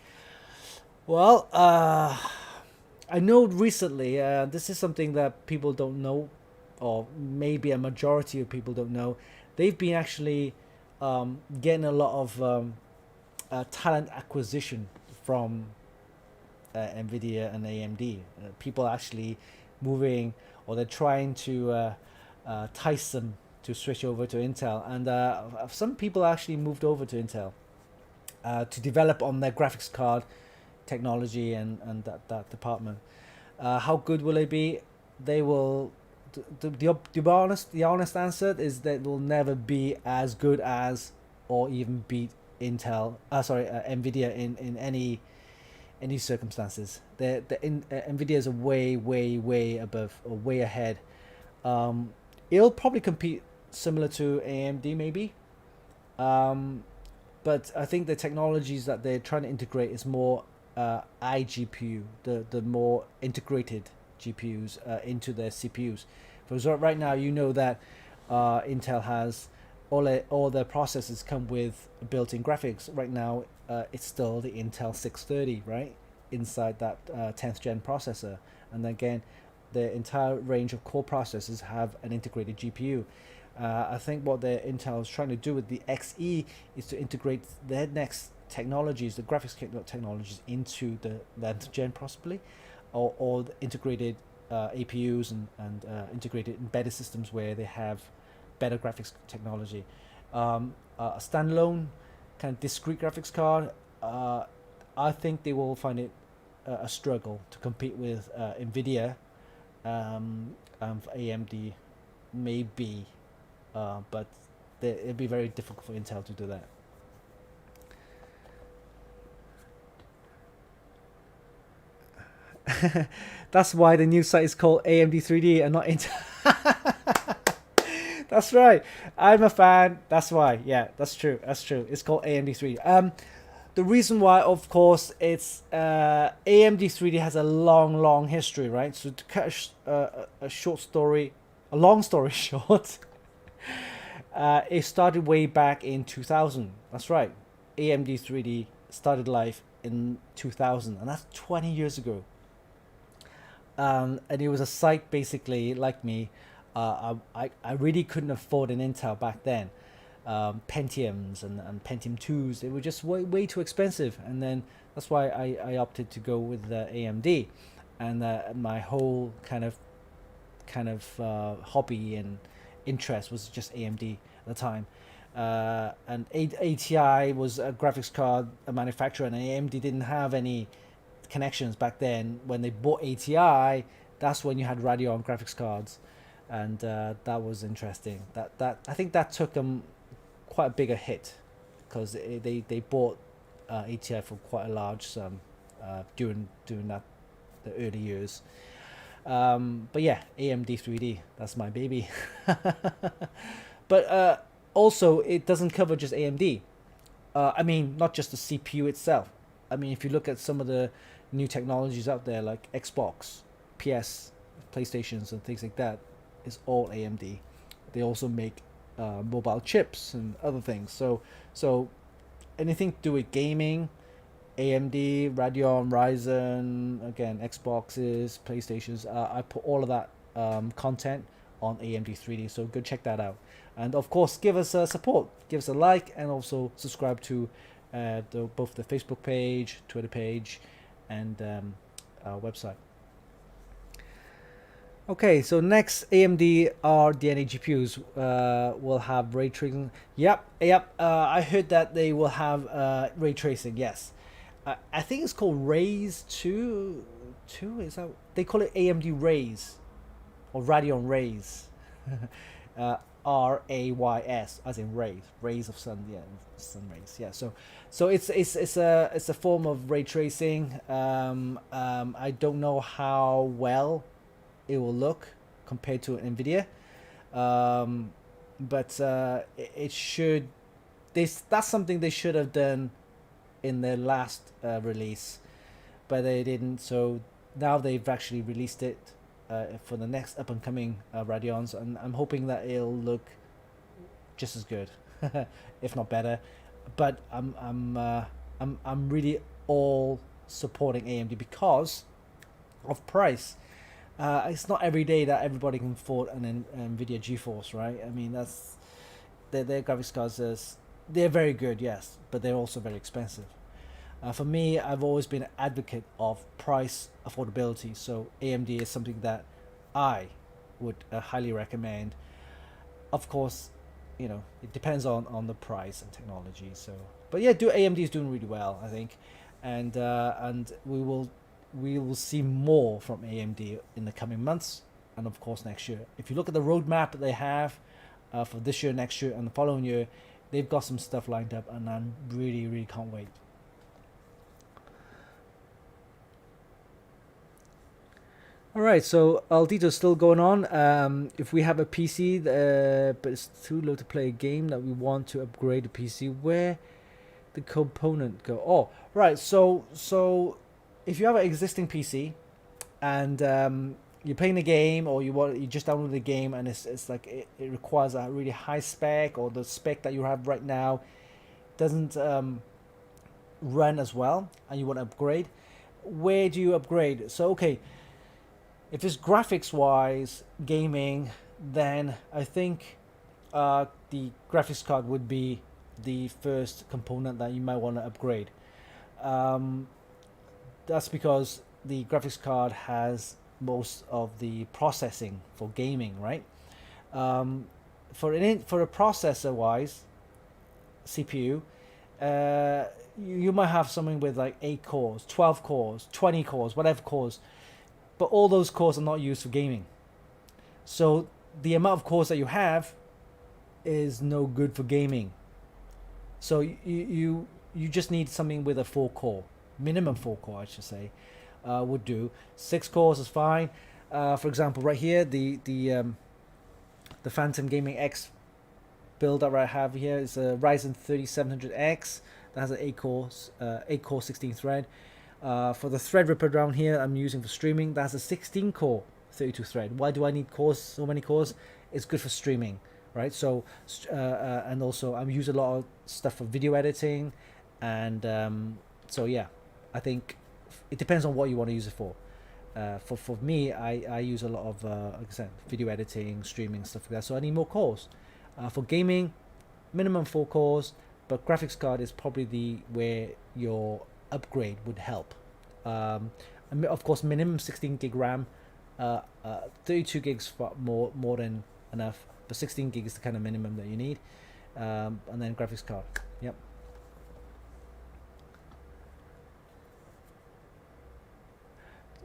Well, I know recently, this is something that people don't know, or maybe a majority of people don't know. They've been actually getting a lot of talent acquisition from Nvidia and AMD. People actually moving, or they're trying to entice them to switch over to Intel, and some people actually moved over to Intel to develop on their graphics card technology and that department. How good will it be? They will. The honest answer is that it will never be as good as or even beat Intel. Nvidia in any circumstances. Nvidia is a way above, or way ahead. It'll probably compete similar to AMD maybe. But I think the technologies that they're trying to integrate is more iGPU, the more integrated GPUs into their CPUs. For right now, you know that Intel has all their processors come with built-in graphics. Right now, it's still the Intel 630, right, inside that 10th gen processor. And again, the entire range of core processors have an integrated GPU. I think what Intel is trying to do with the XE is to integrate their next technologies, the graphics technologies, into the 10th gen possibly, or the integrated APUs and integrated embedded systems where they have better graphics technology. A standalone kind of discrete graphics card, I think they will find it a struggle to compete with Nvidia and AMD maybe, but it'd be very difficult for Intel to do that. That's why the new site is called AMD 3D and not Intel. That's right. I'm a fan. That's why. Yeah, that's true. That's true. It's called AMD 3D. The reason why, of course, it's AMD 3D has a long history, right? So to cut a short story a long story short, it started way back in 2000. That's right. AMD 3D started life in 2000, and that's 20 years ago. And it was a site basically like me. I really couldn't afford an Intel back then. Pentiums and Pentium 2s, they were just way too expensive. And then that's why I opted to go with AMD. And my whole hobby and interest was just AMD at the time. And ATI was a graphics card manufacturer, and AMD didn't have any connections back then. When they bought ATI, that's when you had Radial graphics cards, and that was interesting. That I think that took them quite a bigger hit, because they bought ATI for quite a large sum during that the early years. But yeah, AMD 3D, that's my baby. But also, it doesn't cover just AMD. I mean, not just the CPU itself. I mean, if you look at some of the new technologies out there, like Xbox, PS, PlayStations, and things like that, it's all AMD. They also make mobile chips and other things. So anything to do with gaming, AMD, Radeon, Ryzen, again, Xboxes, PlayStations, I put all of that content on AMD 3D, so go check that out. And of course, give us support, give us a like, and also subscribe to both the Facebook page, Twitter page, and our website. Okay, so next, AMD RDNA GPUs will have ray tracing. Yep. I heard that they will have ray tracing. Yes, I think it's called Rays 2. Is that they call it AMD Rays or Radeon Rays? RAYS, as in rays of sun. Yeah, sun rays. Yeah. So it's a form of ray tracing. I don't know how well it will look compared to NVIDIA, but it should. That's something they should have done in their last release, but they didn't. So now they've actually released it for the next up and coming Radeons, and I'm hoping that it'll look just as good, if not better. But I'm really all supporting AMD because of price. It's not every day that everybody can afford an NVIDIA GeForce, right? I mean, that's their graphics cards. They're very good, yes, but they're also very expensive. For me, I've always been an advocate of price affordability, so AMD is something that I would highly recommend. Of course, it depends on the price and technology. So, but yeah, AMD is doing really well, I think, and we will see more from AMD in the coming months, and of course next year. If you look at the roadmap that they have for this year, next year, and the following year, they've got some stuff lined up, and I really can't wait. All right, so Aldito's still going on. If we have a PC, but it's too low to play a game that we want to upgrade the PC, where the component go? Oh, right. So if you have an existing PC and you're playing the game, or you just download the game, and it's like it requires a really high spec, or the spec that you have right now doesn't run as well, and you want to upgrade, where do you upgrade? So okay, if it's graphics wise gaming, then I think the graphics card would be the first component that you might want to upgrade. That's because the graphics card has most of the processing for gaming, right? For a processor wise CPU, you might have something with like 8 cores, 12 cores, 20 cores, whatever cores, but all those cores are not used for gaming. So the amount of cores that you have is no good for gaming. So you just need something with a 4 core, minimum 4 core, I should say, would do. 6 cores is fine. For example, right here, the Phantom Gaming X build that I have here is a Ryzen 3700X that has an 8 core 16 thread. For the Threadripper down here, I'm using for streaming. That's a 16 core 32 thread. Why do I need cores? So many cores? It's good for streaming, right? So and also I use a lot of stuff for video editing, and so yeah, I think it depends on what you want to use it for. For me, I use a lot of like I said, video editing, streaming, stuff like that. So I need more cores. For gaming, minimum 4 cores, but graphics card is probably where your upgrade would help. And of course, minimum 16 gig RAM, 32 gigs for more than enough, but 16 gig is the kind of minimum that you need, and then graphics card. Yep.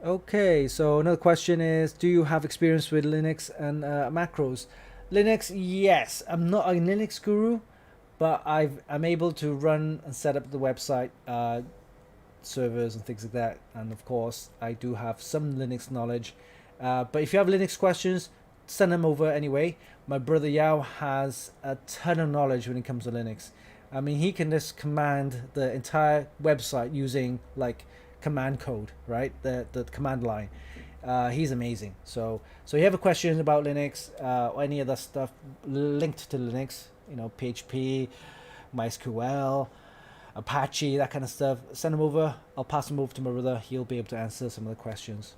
Okay, so another question is, do you have experience with Linux and macros? Linux, yes. I'm not a Linux guru, but I'm able to run and set up the website, servers and things like that. And of course, I do have some Linux knowledge. But if you have Linux questions, send them over anyway. My brother Yao has a ton of knowledge when it comes to Linux. I mean, he can just command the entire website using like command code, right? The command line. He's amazing. So you have a question about Linux or any other stuff linked to Linux, PHP, MySQL, Apache, that kind of stuff, send them over. I'll pass them over to my brother. He'll be able to answer some of the questions.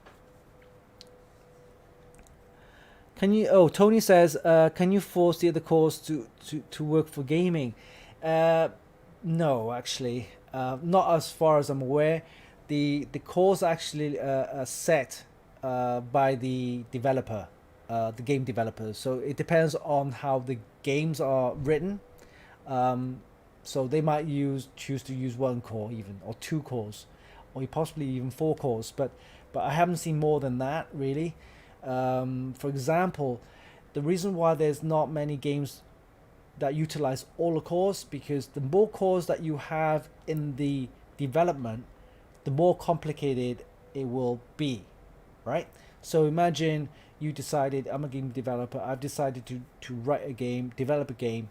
Tony says, can you force the other cores to work for gaming? No, actually, not as far as I'm aware. The cores actually are set by the developer, the game developers. So it depends on how the games are written. So they might choose to use 1 core even, or 2 cores, or possibly even 4 cores. But I haven't seen more than that really. For example, the reason why there's not many games that utilize all the cores, because the more cores that you have in the development, the more complicated it will be, right? So imagine you decided, I'm a game developer, I've decided to write a game, develop a game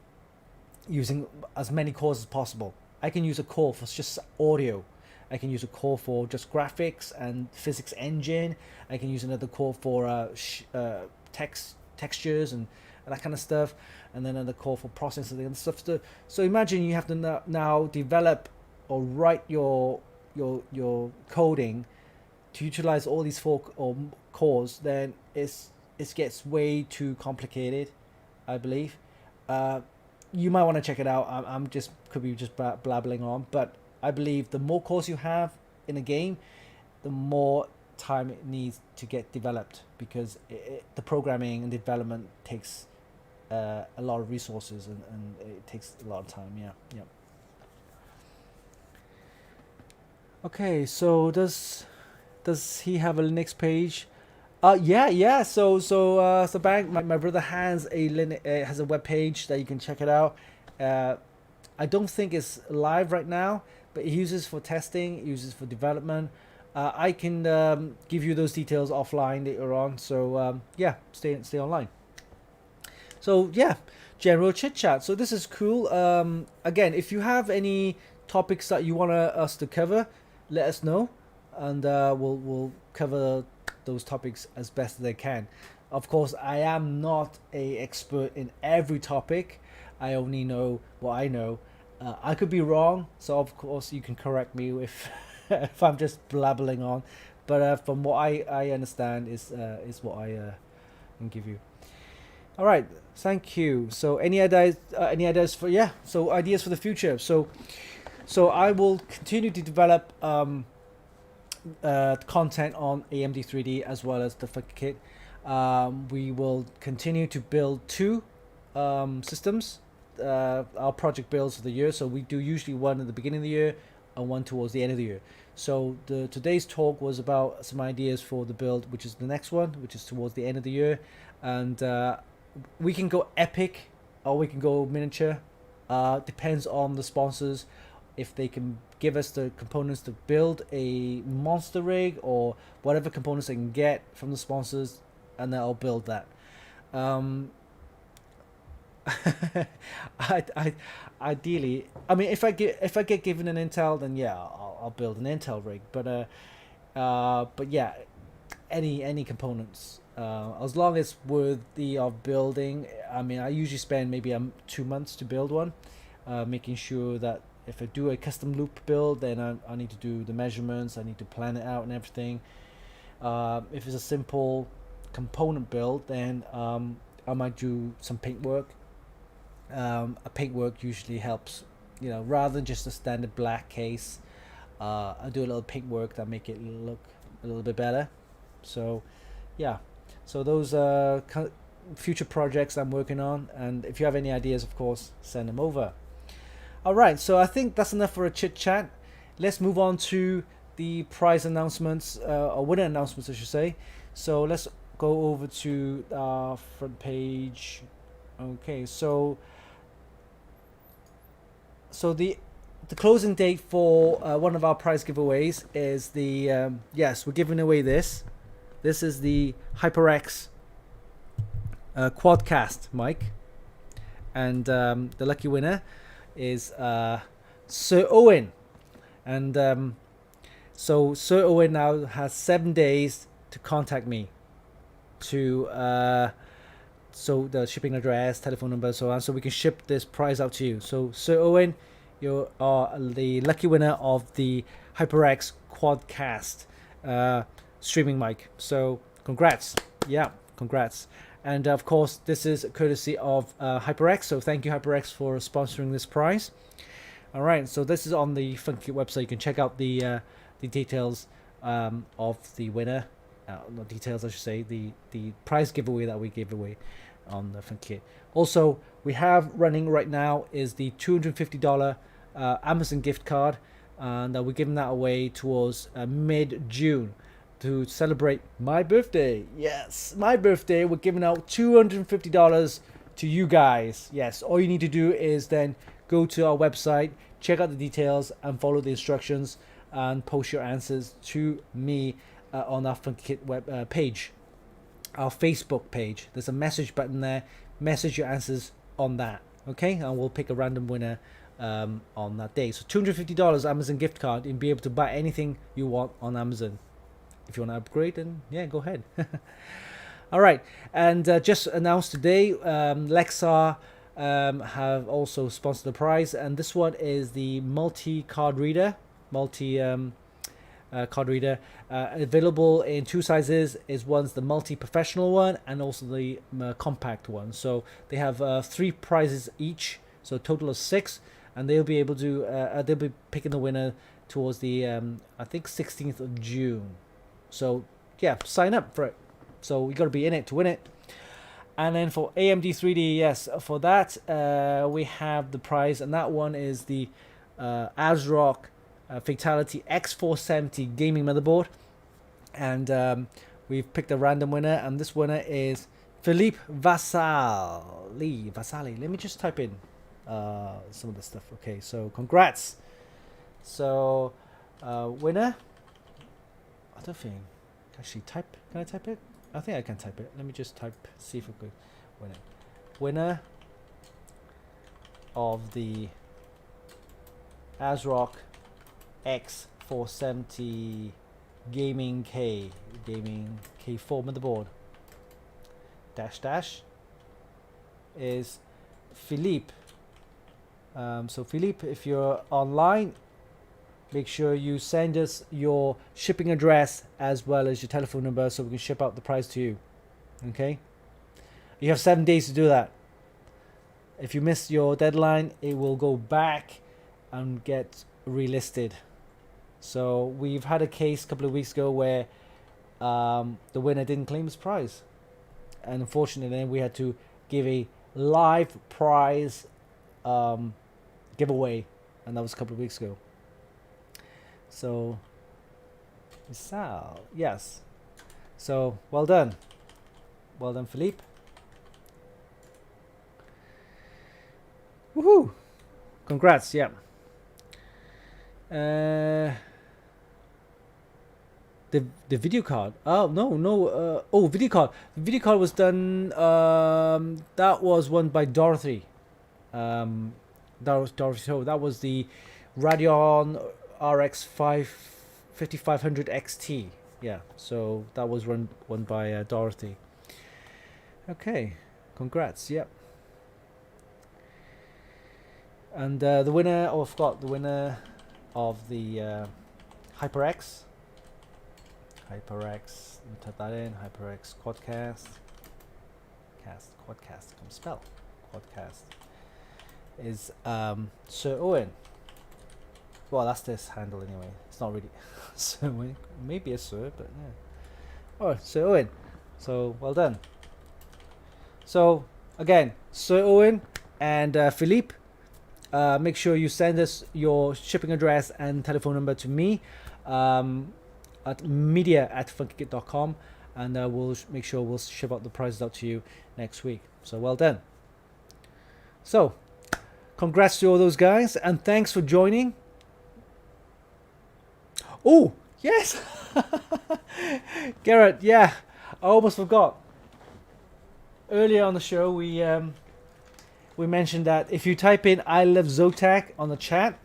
using as many cores as possible. I can use a core for just audio. I can use a core for just graphics and physics engine. I can use another core for textures and that kind of stuff, and then another core for processing and stuff. So imagine you have to now develop or write your coding to utilize all these 4 cores. Then it gets way too complicated, I believe. You might want to check it out. I'm just could be just blabbling on, but I believe the more cores you have in a game, the more time it needs to get developed, because the programming and development takes a lot of resources and it takes a lot of time. Yeah. Okay, so does he have a Linux page? Yeah. So bank, my brother has a web page that you can check it out. I don't think it's live right now, but he uses for testing, he uses for development. I can give you those details offline later on. So yeah, stay online. So yeah, general chit chat. So this is cool. Again, if you have any topics that you want us to cover, let us know, and we'll cover those topics as best as I can. Of course, I am not an expert in every topic. I only know what I know. I could be wrong, so of course you can correct me if if I'm just blabbling on. But from what I understand is what I can give you. All right, thank you. So any ideas? Ideas for ideas for the future. So I will continue to develop content on AMD 3D as well as the Funkykit. We will continue to build 2 systems. Our project builds for the year, so we do usually one at the beginning of the year and one towards the end of the year. So today's talk was about some ideas for the build, which is the next one, which is towards the end of the year, and we can go epic or we can go miniature. Depends on the sponsors, if they can give us the components to build a monster rig or whatever components they can get from the sponsors, and then I'll build that. Ideally, I mean, if I get given an Intel, then yeah, I'll build an Intel rig. But yeah, any components as long as it's worthy of building. I mean, I usually spend maybe 2 months to build one, making sure that if I do a custom loop build, then I need to do the measurements, I need to plan it out and everything. If it's a simple component build, then I might do some paintwork. A paintwork usually helps, rather than just a standard black case. I do a little paintwork that make it look a little bit better. So yeah, so those are future projects I'm working on, and if you have any ideas, of course, send them over. All right, so I think that's enough for a chit chat. Let's move on to the prize announcements, or winner announcements, I should say. So let's go over to our front page. Okay, so the closing date for one of our prize giveaways is the yes, we're giving away this. This is the HyperX Quadcast mic, and the lucky winner is Sir Owen, and so Sir Owen now has 7 days to contact me to so the shipping address, telephone number, so on, so we can ship this prize out to you. So Sir Owen, you are the lucky winner of the HyperX Quadcast streaming mic. So congrats, yeah, congrats. And of course, this is courtesy of HyperX. So thank you, HyperX, for sponsoring this prize. All right, so this is on the Funkykit website. You can check out the details of the winner. Not details, I should say. The prize giveaway that we gave away on the Funkykit. Also, we have running right now is the $250 Amazon gift card, and we're giving that away towards mid-June. To celebrate my birthday. Yes, my birthday. We're giving out $250 to you guys. Yes, all you need to do is then go to our website, check out the details, and follow the instructions, and post your answers to me on our Funkykit web page, our Facebook page. There's a message button there. Message your answers on that. Okay, and we'll pick a random winner on that day. So $250 Amazon gift card, and be able to buy anything you want on Amazon. If you want to upgrade, then yeah, go ahead. All right, and just announced today, Lexar have also sponsored the prize, and this one is the multi-card reader, card reader, available in 2 sizes. One's the multi-professional one, and also the compact one. So they have 3 prizes each, so a total of 6, and they'll be able to they'll be picking the winner towards the I think 16th of June. So yeah, sign up for it. So you got to be in it to win it. And then for AMD 3D, yes, for that we have the prize, and that one is the ASRock Fatality X470 gaming motherboard. And we've picked a random winner, and this winner is Philippe Vasali. Let me just type in some of the stuff. Okay, so congrats. So winner. I don't think I actually type. Can I type it? I think I can type it. Let me just type. See if I could win it. Winner of the ASRock X470 Gaming K4 motherboard dash is Philippe. So Philippe, if you're online, make sure you send us your shipping address as well as your telephone number so we can ship out the prize to you. Okay? You have 7 days to do that. If you miss your deadline, it will go back and get relisted. So we've had a case a couple of weeks ago where the winner didn't claim his prize. And unfortunately, then we had to give a live prize giveaway. And that was a couple of weeks ago. So, Sal, yes. So, well done. Well done, Philippe. Woohoo! Congrats, yeah. The video card. Oh, no. Video card. The video card was done, that was won by Dorothy. That was Dorothy. So that was the Radial RX 5500 XT. Yeah, so that was won by Dorothy. Okay, congrats. Yep. And the winner, oh, I forgot the winner of the HyperX. HyperX, type that in. HyperX Quadcast. Quadcast, come spell. Quadcast is Sir Owen. Well, that's this handle anyway. It's not really Sir Owen. Maybe a Sir, but yeah. Oh, Sir Owen. So well done. So again, Sir Owen and Philippe. Make sure you send us your shipping address and telephone number to me at media@funkykit.com, and we'll make sure we'll ship out the prizes out to you next week. So well done. So congrats to all those guys, and thanks for joining. Oh yes, Garrett. Yeah, I almost forgot. Earlier on the show, we mentioned that if you type in "I love Zotac" on the chat,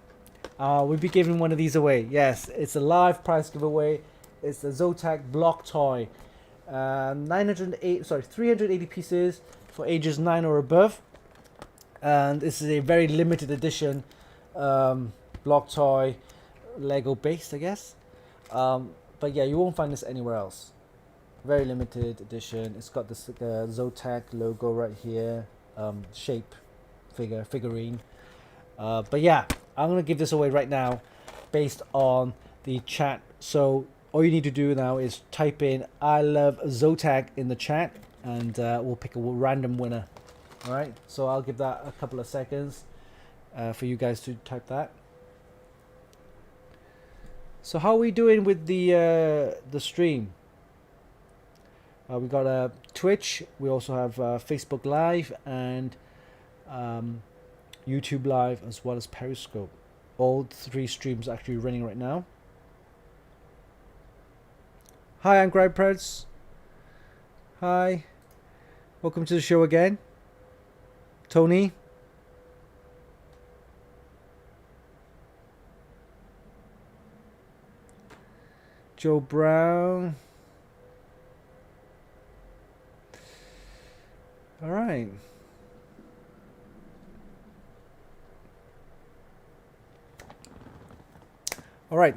we'll be giving one of these away. Yes, it's a live prize giveaway. It's the Zotac Block Toy, 380 pieces for ages 9 or above, and this is a very limited edition block toy, Lego based, I guess. But yeah, you won't find this anywhere else. Very limited edition. It's got this Zotac logo right here. Shape figurine. But yeah, I'm gonna give this away right now based on the chat. So all you need to do now is type in "I love Zotac" in the chat, and we'll pick a random winner. All right, so I'll give that a couple of seconds for you guys to type that. So how are we doing with the stream? We got Twitch. We also have Facebook Live and YouTube Live, as well as Periscope. All 3 streams actually running right now. Hi, I'm Grindpreds. Hi. Welcome to the show again. Tony. Joe Brown. All right. All right.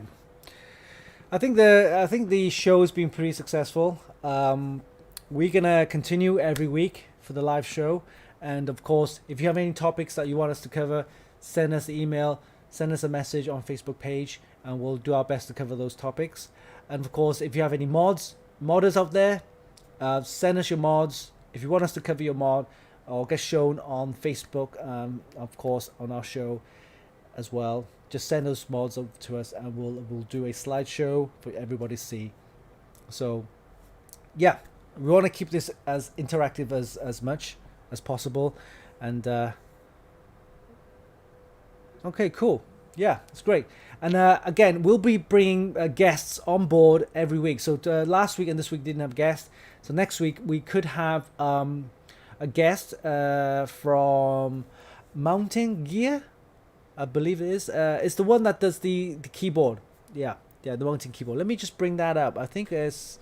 I think the show has been pretty successful. We're gonna continue every week for the live show, and of course, if you have any topics that you want us to cover, send us an email, send us a message on Facebook page, and we'll do our best to cover those topics. And of course, if you have any modders out there, send us your mods. If you want us to cover your mod or get shown on Facebook, of course, on our show as well, just send those mods up to us, and we'll do a slideshow for everybody to see. So, yeah, we want to keep this as interactive as much as possible, and okay, cool. Yeah, it's great. And again, we'll be bringing guests on board every week. So last week and this week didn't have guests. So next week we could have a guest from Mountain Gear, I believe it is. It's the one that does the keyboard. Yeah, the Mountain keyboard. Let me just bring that up. I think they've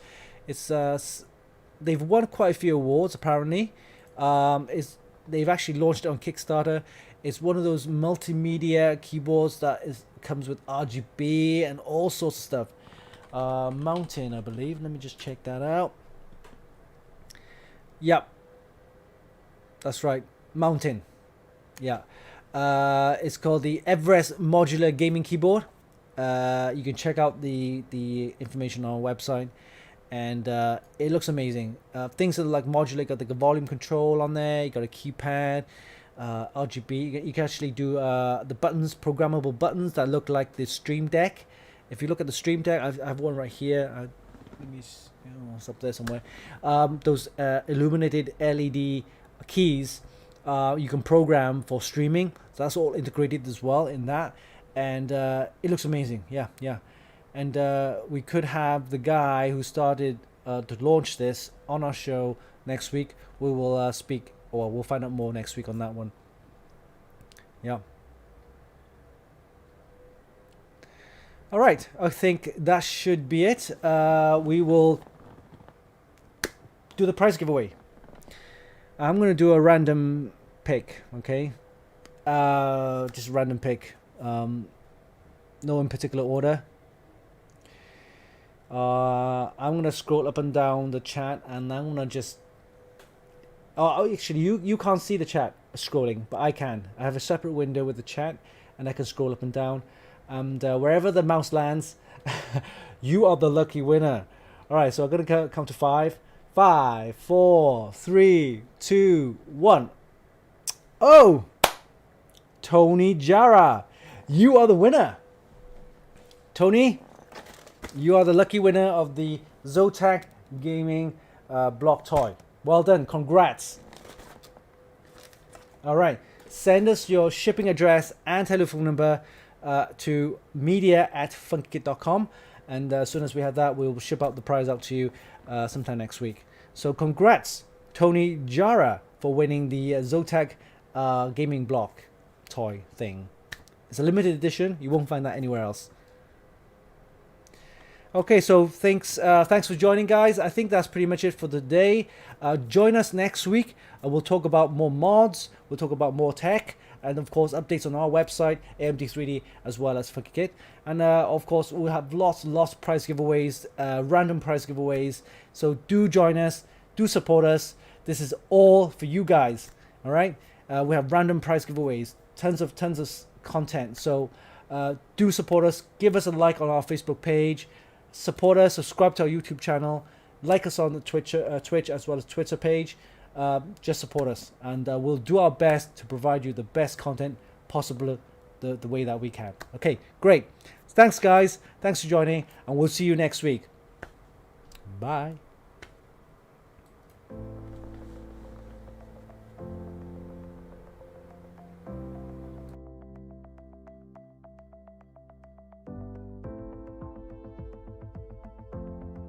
won quite a few awards apparently. They've actually launched it on Kickstarter. It's one of those multimedia keyboards that comes with RGB and all sorts of stuff. Mountain, I believe. Let me just check that out. Yep, that's right, Mountain. Yeah, it's called the Everest Modular Gaming Keyboard. You can check out the information on our website, and it looks amazing. Things are like modular. You got the volume control on there. You got a keypad. RGB. You can actually do the buttons, programmable buttons that look like the Stream Deck. If you look at the Stream Deck, I have one right here. Let me, it's up there somewhere. Those illuminated LED keys you can program for streaming. So that's all integrated as well in that, and it looks amazing. Yeah. And we could have the guy who started to launch this on our show next week. We will speak. Or we'll find out more next week on that one. Yeah. All right, I think that should be it. We will do the prize giveaway. I'm going to do a random pick, okay? Just random pick. No in particular order. I'm going to scroll up and down the chat, and I'm going to just... Oh, actually, you can't see the chat scrolling, but I can. I have a separate window with the chat, and I can scroll up and down. And wherever the mouse lands, you are the lucky winner. All right, so I'm going to count to 5. 5, 4, 3, 2, 1. Oh! Tony Jara, you are the winner. Tony, you are the lucky winner of the Zotac Gaming Block Toy. Well done, congrats. All right, send us your shipping address and telephone number to media@funkykit.com, and as soon as we have that, we'll ship out the prize out to you sometime next week. So congrats, Tony Jara, for winning the Zotac Gaming Block Toy thing. It's a limited edition. You won't find that anywhere else. Okay, so thanks for joining, guys. I think that's pretty much it for today. Join us next week. We'll talk about more mods. We'll talk about more tech. And of course, updates on our website, AMD3D, as well as Funkykit. And of course, we'll have lots of prize giveaways, random prize giveaways. So do join us. Do support us. This is all for you guys. All right? We have random prize giveaways. Tons of content. So do support us. Give us a like on our Facebook page. Support us, subscribe to our YouTube channel, like us on the Twitch as well as Twitter page. Just support us, and we'll do our best to provide you the best content possible the way that we can. Okay, great. Thanks, guys. Thanks for joining, and we'll see you next week. Bye.